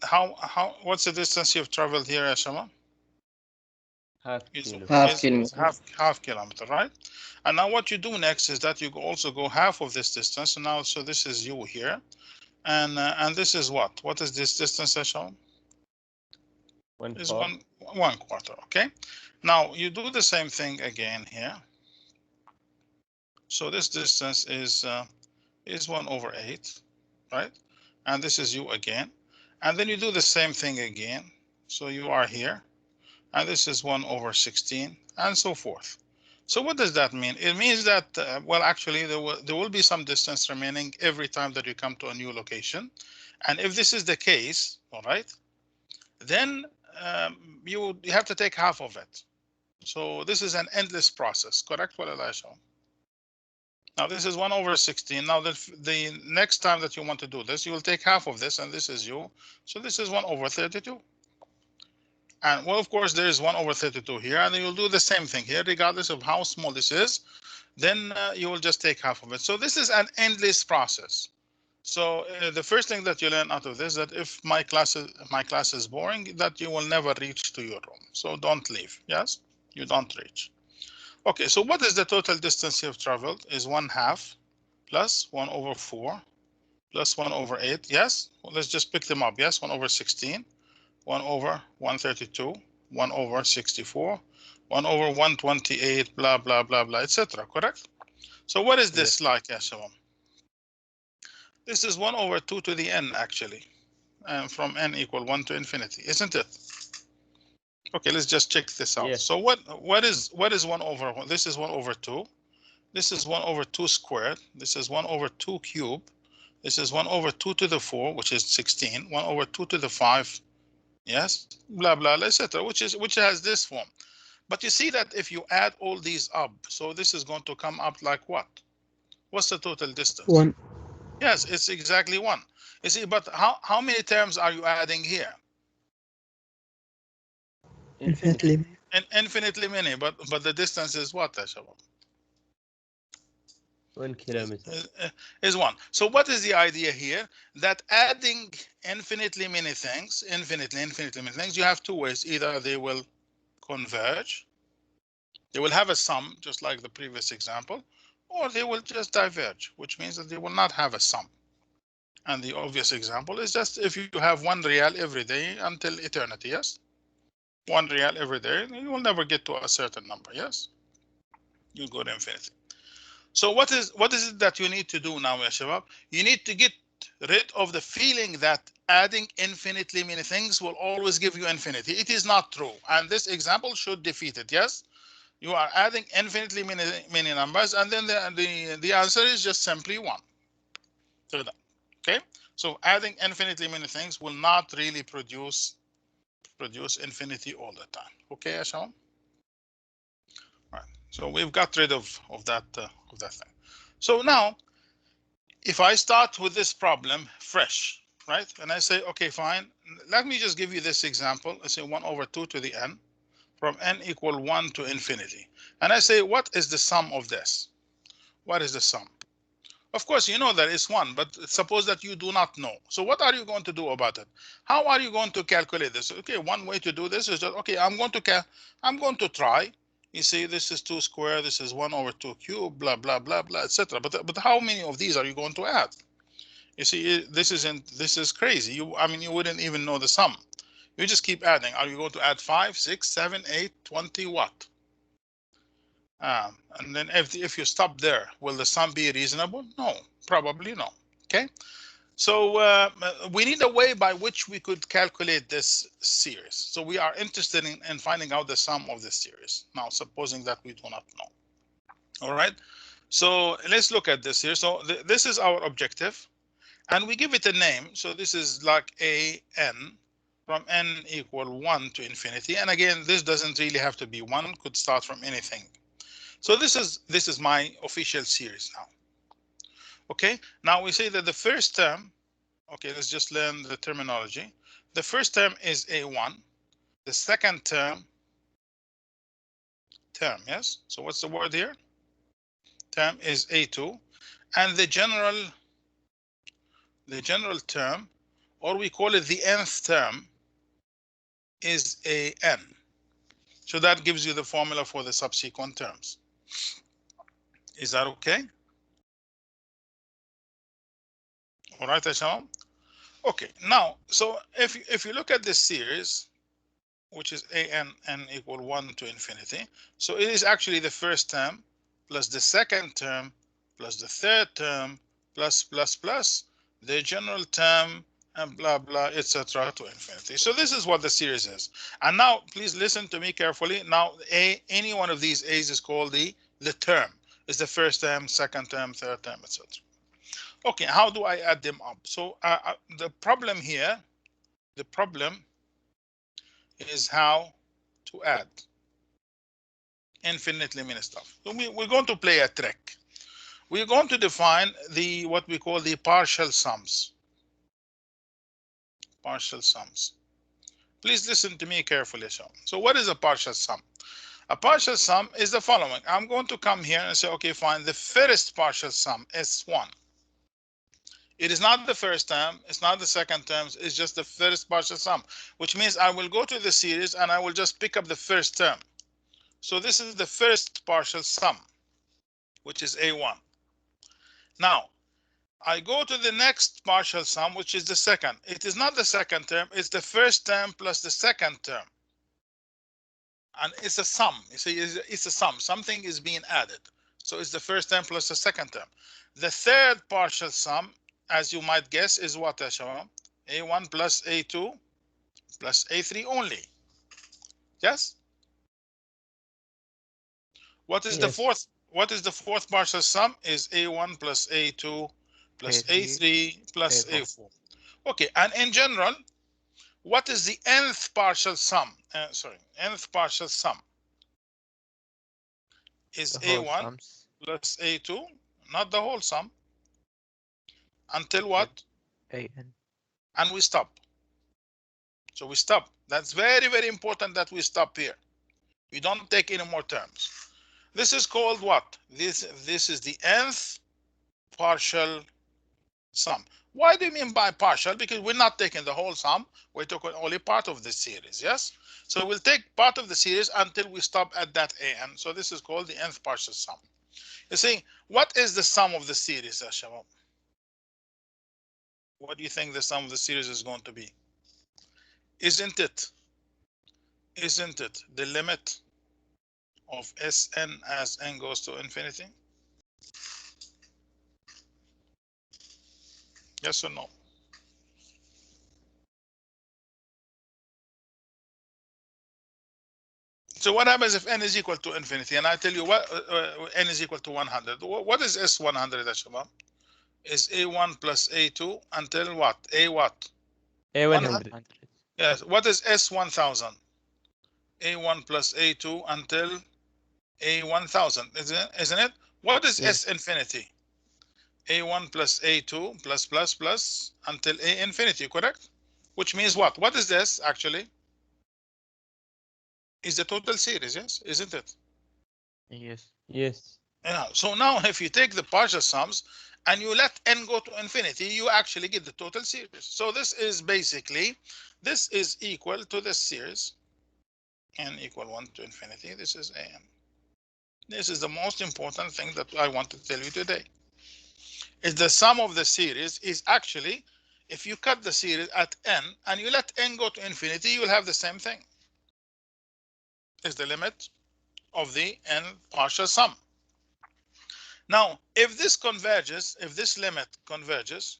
the distance you've traveled here, Ashama? Half It's kilometer. half kilometer, right? And now what you do next is that you also go half of this distance. So now, so this is you here. And this is what? What is this distance, Ashama? Is one quarter, okay? Now you do the same thing again here. So this distance is 1/8, right? And this is you again. And then you do the same thing again. So you are here, and this is 1/16, and so forth. So what does that mean? It means that, well, actually, there will be some distance remaining every time that you come to a new location. And if this is the case, all right, then you have to take half of it. So this is an endless process, correct? What did I show? Now this is 1/16. Now the next time that you want to do this, you will take half of this, and this is you. So this is 1/32. And well, of course, there is 1/32 here, and you'll do the same thing here, regardless of how small this is. Then you will just take half of it. So this is an endless process. So the first thing that you learn out of this, that if my class is boring, that you will never reach to your room. So don't leave. Yes, you don't reach. Okay, so what is the total distance you have traveled? Is 1/2 plus 1/4 plus 1/8. Yes, well, let's just pick them up. Yes, 1/16, 1/132, 1/64, 1/128, blah, blah, blah, blah, etc. Correct? So what is this like, Ashalam? This is 1/2 to the n, actually, and from n equal 1 to infinity, isn't it? Okay, let's just check this out. Yes. So what is 1/1? This is 1/2. This is 1/2 squared. This is 1/2 cubed. This is 1/2 to the 4, which is 16. 1/2 to the 5, yes, blah blah, etc. Which has this form. But you see that if you add all these up, so this is going to come up like what? What's the total distance? 1. Yes, it's exactly 1. You see, but how many terms are you adding here? Infinitely. Infinitely many, but the distance is what, Ashabab? 1 kilometer. Is 1. So what is the idea here? That adding infinitely many things, infinitely many things, you have two ways. Either they will converge, they will have a sum, just like the previous example, or they will just diverge, which means that they will not have a sum. And the obvious example is just if you have 1 real every day until eternity, yes? 1 real every day, you will never get to a certain number, yes? You go to infinity. So what is it that you need to do now, ya Shabab? You need to get rid of the feeling that adding infinitely many things will always give you infinity. It is not true. And this example should defeat it, yes? You are adding infinitely many numbers, and then the answer is just simply 1. Okay? So adding infinitely many things will not really produce infinity all the time. Okay, Asham? Right. So we've got rid of that thing. So now, if I start with this problem fresh, right? And I say, okay, fine. Let me just give you this example. I say 1/2 to the n, from n equal 1 to infinity. And I say, what is the sum of this? What is the sum? Of course, you know that it's 1, but suppose that you do not know. So what are you going to do about it? How are you going to calculate this? Okay, one way to do this is that, okay, I'm going to try. You see, this is 2 squared, this is 1/2 cubed, blah, blah, blah, blah, etc. But how many of these are you going to add? You see, this is crazy. I mean, you wouldn't even know the sum. You just keep adding. Are you going to add 5, 6, 7, 8, 20, what? And then if you stop there, will the sum be reasonable? No, probably no. Okay. So we need a way by which we could calculate this series. So we are interested in finding out the sum of this series. Now, supposing that we do not know. All right. So let's look at this here. So this is our objective, and we give it a name. So this is like an from n equal 1 to infinity. And again, this doesn't really have to be 1, could start from anything. So this is my official series now. Okay, now we say that the first term, okay, let's just learn the terminology. The first term is a1, the second term, yes? So what's the word here? Term is a2, and the general term, or we call it the nth term, is an. So that gives you the formula for the subsequent terms. Is that okay? All right, Asham? Okay, now, so if you look at this series, which is n equal 1 to infinity, so it is actually the first term plus the second term plus the third term plus the general term and blah blah, etc. to infinity. So this is what the series is. And now please listen to me carefully. Now any one of these a's is called the term. Is the first term, second term, third term, etc. Okay, how do I add them up? So the problem here, is how to add infinitely many stuff. So we're going to play a trick. We're going to define what we call the partial sums. Partial sums. Please listen to me carefully. So what is a partial sum? A partial sum is the following. I'm going to come here and say, okay, fine, the first partial sum is 1. It is not the first term, it's not the second term, it's just the first partial sum, which means I will go to the series and I will just pick up the first term. So this is the first partial sum, which is a1. Now, I go to the next partial sum, which is the second. It is not the second term, it's the first term plus the second term. And it's a sum. You see, it's a sum. Something is being added. So it's the first term plus the second term. The third partial sum, as you might guess, is what, Ashama? A1 plus A2 plus A3 only. Yes? What is the fourth? What is the fourth partial sum? Is A1 plus A2 plus A3 plus A4. Okay, and in general, what is the nth partial sum? Nth partial sum is A1 plus A2, not the whole sum. Until what? an. And we stop. So we stop. That's very, very important that we stop here. We don't take any more terms. This is called what? This is the nth partial sum. Why do you mean by partial? Because we're not taking the whole sum. We're taking only part of the series, yes? So we'll take part of the series until we stop at that an. So this is called the nth partial sum. You see, what is the sum of the series, Shabab? What do you think the sum of the series is going to be? Isn't it the limit of Sn as n goes to infinity? Yes or no? So what happens if n is equal to infinity? And I tell you what, n is equal to 100. What is S100, Shabab? Is A1 plus A2 until what? A what? A100. Yes. What is S1000? A1 plus A2 until A1000, isn't it? What is S infinity? A1 plus A2 plus until A infinity, correct? Which means what? What is this actually? Is the total series, yes? Isn't it? Yes. Yes. Yeah. So now if you take the partial sums and you let n go to infinity, you actually get the total series. So this is basically, this is equal to this series. N equal 1 to infinity. This is an. This is the most important thing that I want to tell you today. Is the sum of the series is actually, if you cut the series at n and you let n go to infinity, you will have the same thing. Is the limit of the n partial sum. Now, if this converges, if this limit converges,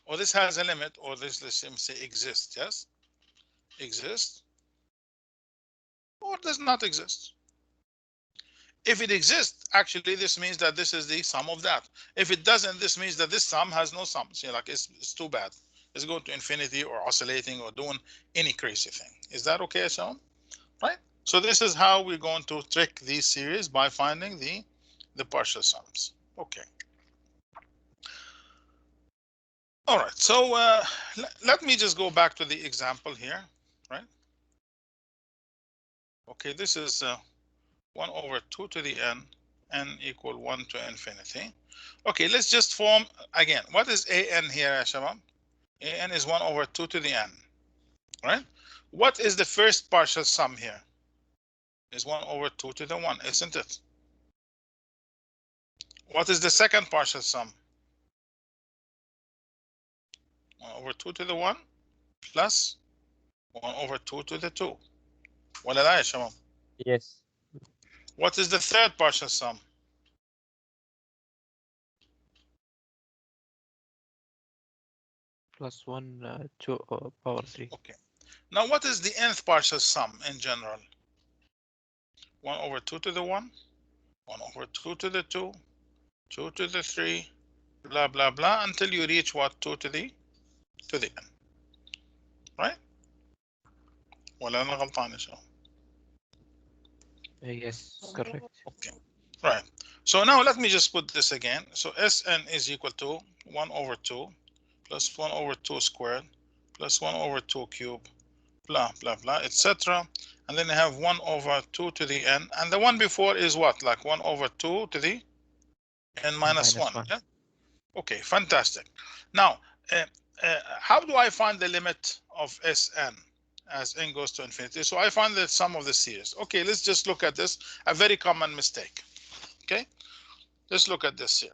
or this has a limit, or this, let's say, exists, yes? Exists, or does not exist. If it exists, actually, this means that this is the sum of that. If it doesn't, this means that this sum has no sum. See, like it's too bad. It's going to infinity or oscillating or doing any crazy thing. Is that okay, Sean? Right? So this is how we're going to trick these series by finding the partial sums. Okay. All right. So let me just go back to the example here, right? Okay, this is 1 over 2 to the n equal 1 to infinity. Okay, let's just form again. What is an here, Shabab? An is 1 over 2 to the n, right? What is the first partial sum here? Is 1 over 2 to the 1, isn't it? What is the second partial sum? 1 over 2 to the 1 plus 1 over 2 to the 2. ولا لا يا شباب؟ Yes. What is the third partial sum? Plus 1 to power 3. Okay. Now, what is the nth partial sum in general? 1 over 2 to the 1, 1 over 2 to the 2, 2 to the 3, blah, blah, blah, until you reach what? 2 to the n. Right? ولا أنا غلطان يا شباب؟ Yes, correct. Okay. Right. So now let me just put this again. So Sn is equal to 1 over 2 plus 1 over 2 squared plus 1 over 2 cubed, blah, blah, blah, etc. And then I have 1 over 2 to the n. And the one before is what? Like 1 over 2 to the n minus 1. Yeah? Okay, fantastic. Now, how do I find the limit of Sn as n goes to infinity? So I find the sum of the series. Okay, let's just look at this. A very common mistake. Okay, let's look at this here.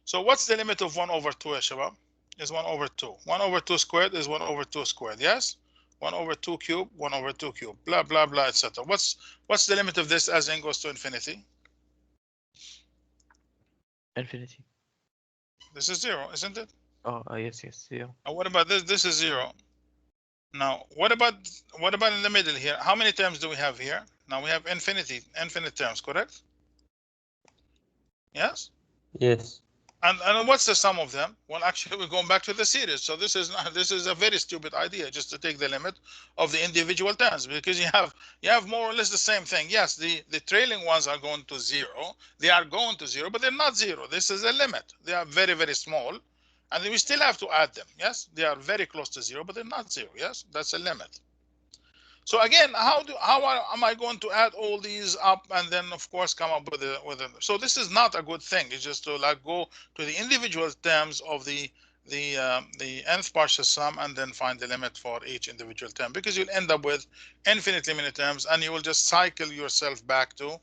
So what's the limit of 1 over 2, Shabab? Is 1 over 2. 1 over 2 squared is 1 over 2 squared, yes? 1 over 2 cubed, 1 over 2 cubed, blah, blah, blah, etc. What's the limit of this as n goes to infinity? Infinity. This is 0, isn't it? Oh, yes, 0. And what about this? This is 0. Now, what about in the middle here? How many terms do we have here? Now we have infinite terms, correct? Yes? Yes. And what's the sum of them? Well, actually, we're going back to the series. So this is a very stupid idea, just to take the limit of the individual terms, because you have more or less the same thing. Yes, the trailing ones are going to 0. They are going to 0, but they're not 0. This is a lit. They are very, very small, and we still have to add them. Yes, they are very close to 0, but they're not 0. Yes, that's a limit. So again, how am I going to add all these up and then of course come up with a so this is not a good thing. It's just to like go to the individual terms of the nth partial sum and then find the limit for each individual term, because you'll end up with infinitely many terms and you will just cycle yourself back to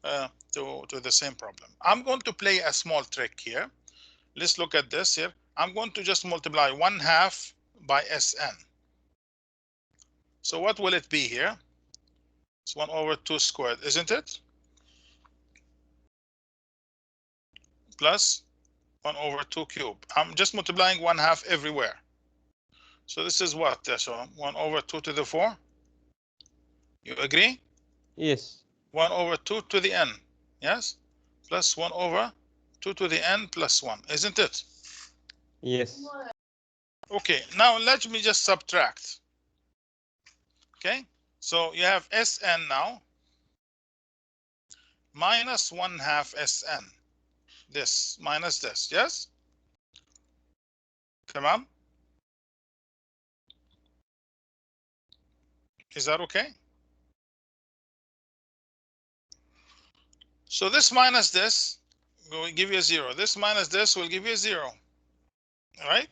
the same problem. I'm going to play a small trick here. Let's look at this here. I'm going to just multiply 1/2 by Sn. So what will it be here? It's 1 over 2 squared, isn't it? Plus 1 over 2 cubed. I'm just multiplying 1/2 everywhere. So this is what? So 1 over 2 to the 4. You agree? Yes. 1 over 2 to the n. Yes? Plus 1 over 2 to the n plus 1, isn't it? Yes. Okay, now let me just subtract. Okay, so you have Sn now minus 1/2 Sn. This minus this, yes? Tamam? Is that okay? So this minus this will give you a 0. This minus this will give you a 0. All right?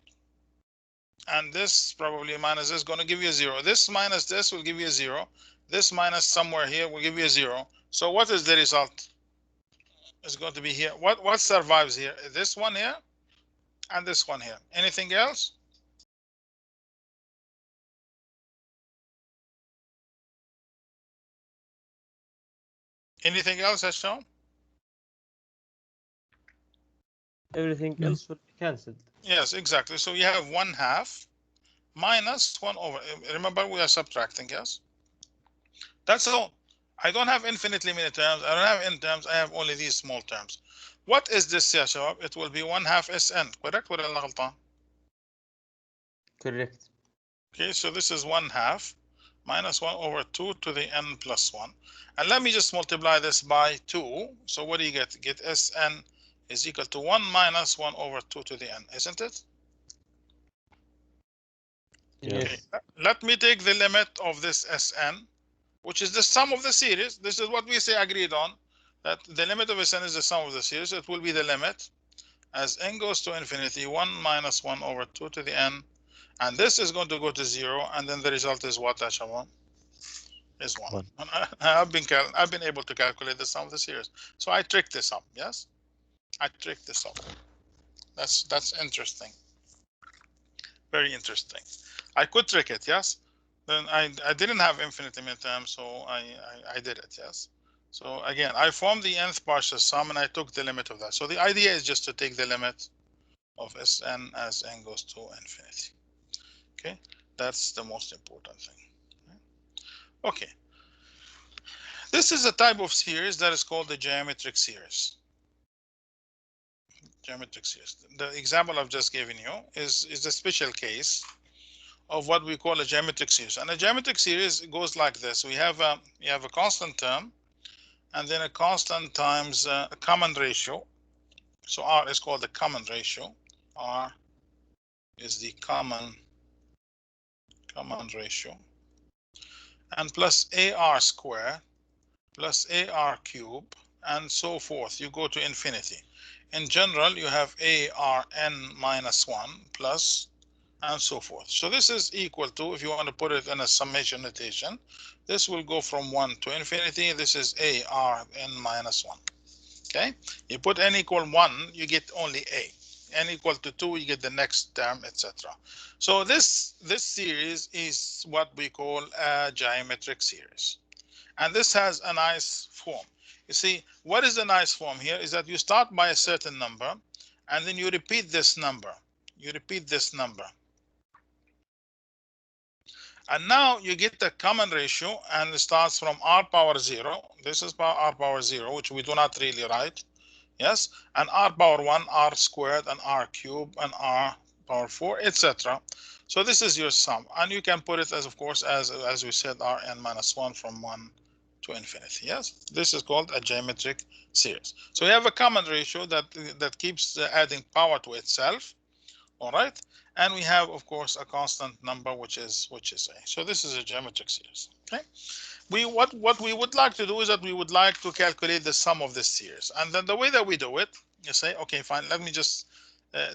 And this probably minus this is going to give you a 0. This minus this will give you a 0. This minus somewhere here will give you a 0. So what is the result? It's going to be here. What survives here? This one here and this one here. Anything else? Anything else, Hasham? Everything else will be cancelled. Yes, exactly. So you have 1/2 minus 1/. Remember, we are subtracting, yes? That's all. I don't have infinitely many terms. I don't have n terms. I have only these small terms. What is this, ya shabab? It will be 1/2 Sn, correct? ولا أنا غلطان? Correct. Okay, so this is 1/2 minus 1/2 to the n plus 1. And let me just multiply this by 2. So what do you get? Get Sn is equal to 1 minus 1/2 to the n, isn't it? Yes. Okay. Let me take the limit of this Sn, which is the sum of the series. This is what we say agreed on, that the limit of Sn is the sum of the series. It will be the limit as n goes to infinity, 1 minus 1/2 to the n. And this is going to go to 0. And then the result is what, Ashawan? Is 1. One. And I've been able to calculate the sum of the series. So I tricked this up, yes? I tricked this up. That's interesting. Very interesting. I could trick it, yes? Then I didn't have infinitely many terms, so I did it, yes? So again, I formed the nth partial sum and I took the limit of that. So the idea is just to take the limit of Sn as n goes to infinity. Okay, that's the most important thing. Okay. This is a type of series that is called the geometric series. Geometric series. The example I've just given you is a special case of what we call a geometric series. And a geometric series goes like this. We have a constant term, and then a constant times a common ratio. So R is called the common ratio. R is the common ratio. And plus AR squared plus AR cubed and so forth. You go to infinity. In general, you have ARN minus 1 plus and so forth. So this is equal to, if you want to put it in a summation notation, this will go from 1 to infinity. This is ARN minus 1. Okay, you put n equal 1, you get only a. N equal to 2, you get the next term, etc. So this series is what we call a geometric series. And this has a nice form. You see, what is the nice form here is that you start by a certain number, and then you repeat this number. You repeat this number. And now you get the common ratio, and it starts from r power 0. This is r power 0, which we do not really write. Yes, and r power 1, r squared, and r cubed, and r power 4, etc. So this is your sum, and you can put it as, of course, as we said, rn minus 1 from 1 to infinity. Yes, this is called a geometric series. So we have a common ratio that keeps adding power to itself. All right, and we have, of course, a constant number, which is a. So this is a geometric series. Okay. What we would like to do is that we would like to calculate the sum of this series, and then the way that we do it, you say, okay, fine, let me just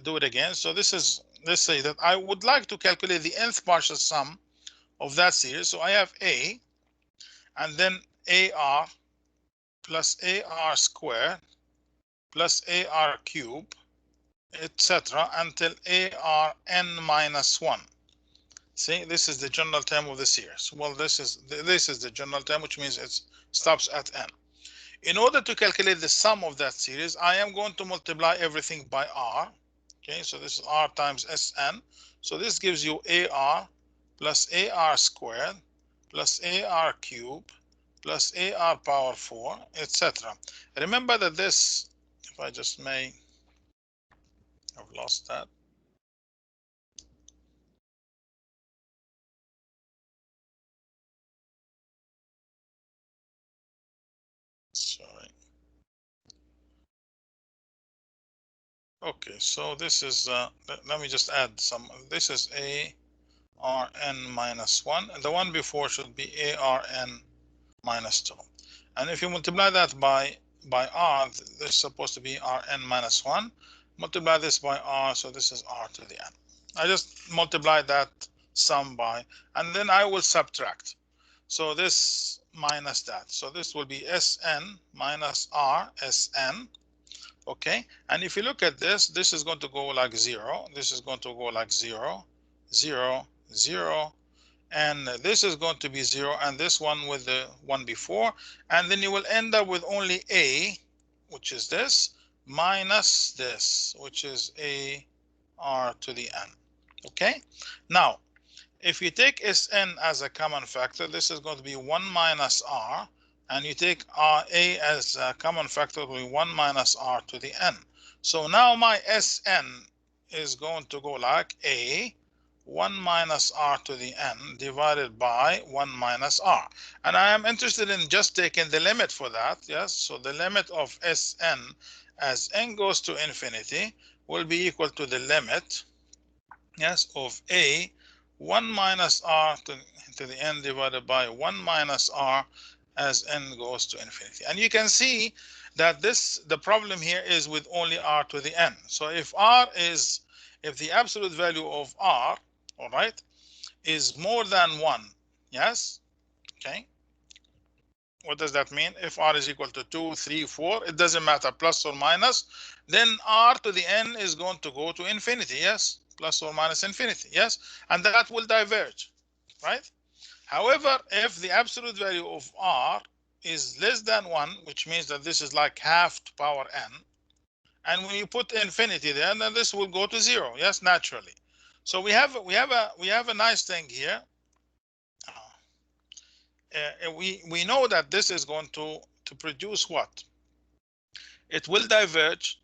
do it again. So this is, let's say that I would like to calculate the nth partial sum of that series. So I have a, and then AR plus AR squared plus AR cubed, etc. until ARN minus 1. See, this is the general term of the series. Well, this is the general term, which means it stops at n. In order to calculate the sum of that series, I am going to multiply everything by r. Okay, so this is r times Sn. So this gives you AR plus AR squared plus AR cubed plus AR power 4, etc. Remember that this, if I just may, I've lost that. Sorry. Okay, so this is, let me just add some. This is ARN minus 1. The one before should be ARN minus 2. And if you multiply that by r, this is supposed to be Rn minus 1. Multiply this by r, so this is r to the n. I just multiply that sum by, and then I will subtract. So this minus that. So this will be Sn minus r Sn. Okay, and if you look at this, this is going to go like 0. This is going to go like 0, 0, 0. And this is going to be 0, and this one with the one before, and then you will end up with only a, which is this, minus this, which is a r to the n. Okay, now if you take Sn as a common factor, this is going to be 1 minus r, and you take a as a common factor, it will be 1 minus r to the n. So now my Sn is going to go like a 1 minus r to the n divided by 1 minus r. And I am interested in just taking the limit for that, yes? So the limit of Sn as n goes to infinity will be equal to the limit, yes, of a 1 minus r to the n divided by 1 minus r as n goes to infinity. And you can see that the problem here is with only r to the n. So if the absolute value of r, all right, is more than 1, yes, okay, what does that mean? If r is equal to 2, 3, 4, it doesn't matter, plus or minus, then r to the n is going to go to infinity, yes, plus or minus infinity, yes, and that will diverge, right? However, if the absolute value of r is less than 1, which means that this is like half to power n, and when you put infinity there, then this will go to 0, yes, naturally. So we have a nice thing here. We know that this is going to produce what? It will diverge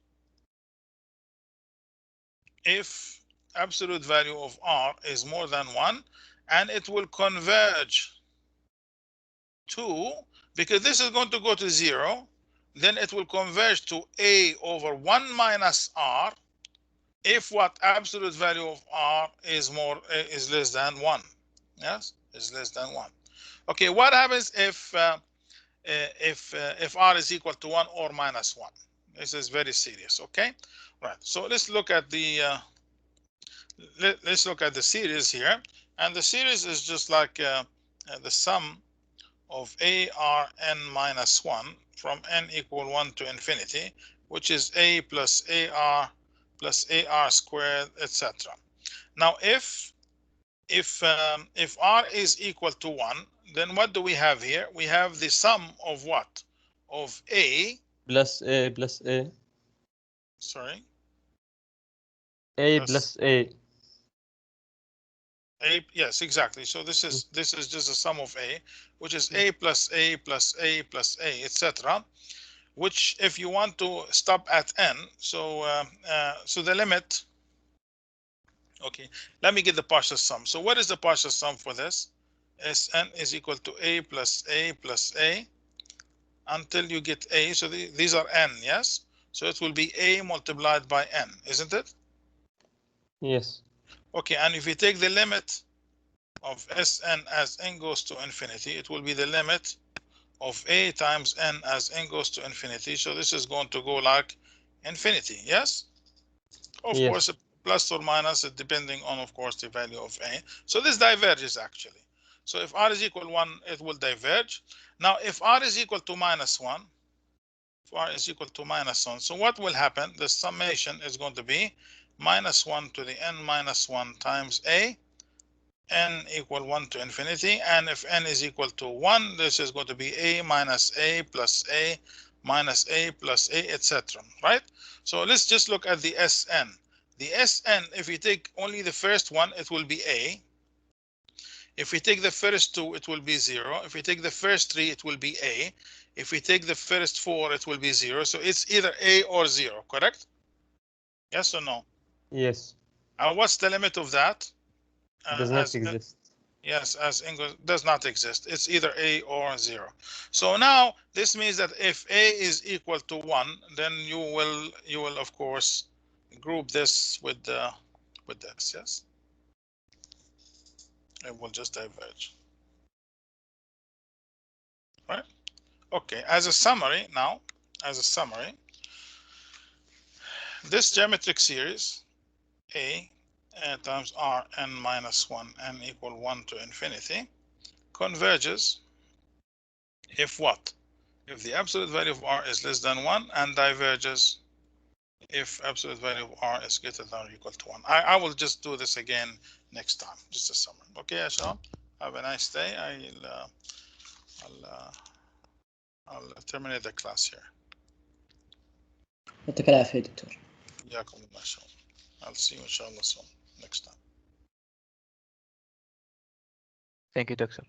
if absolute value of r is more than 1, and it will converge to, because this is going to go to 0, then it will converge to a over 1 minus r if what absolute value of r is less than 1. Yes, is less than 1. Okay, what happens if r is equal to 1 or minus 1? This is very serious. Okay, right. So let's look at the series here, and the series is just like the sum of a r n minus 1 from n equal 1 to infinity, which is a plus ar plus ar squared, etc. Now if r is equal to 1, then what do we have here? We have the sum of what? Of a plus A plus A. sorry A plus plus A. a, yes, exactly. So this is just a sum of a, which is a plus a plus a plus a, etc. Which, if you want to stop at n, so so the limit. Okay, let me get the partial sum. So what is the partial sum for this? Sn is equal to a plus a plus a until you get a. So these are n, yes? So it will be a multiplied by n, isn't it? Yes. Okay, and if you take the limit of Sn as n goes to infinity, it will be the limit of a times n as n goes to infinity. So this is going to go like infinity, yes? Of Yes. course, plus or minus, depending on, of course, the value of a. So this diverges actually. So if r is equal 1, it will diverge. Now, if r is equal to minus 1, if r is equal to minus 1, so what will happen? The summation is going to be minus 1 to the n minus 1 times a, n equal 1 to infinity. And if n is equal to 1, this is going to be a minus a plus a minus a plus a, etc. Right? So let's just look at the Sn. The Sn, if you take only the first one, it will be a. If we take the first 2, it will be 0. If we take the first 3, it will be a. If we take the first 4, it will be 0. So it's either a or 0, correct? Yes or no? Yes. And what's the limit of that? Does not exist. Yes, as English does not exist. It's either a or 0. So now this means that if a is equal to 1, then you will of course group this with this. Yes, it will just diverge. Right? Okay. As a summary now, this geometric series a times r n minus 1 n equal 1 to infinity converges if what? If the absolute value of r is less than 1, and diverges if absolute value of r is greater than or equal to 1. I will just do this again next time, just a summary. Okay, Asham, have a nice day. I'll terminate the class here. يعطيك العافية دكتور. إياكم الله إن شاء الله. I'll see you إن شاء الله soon next time. Thank you, Doctor.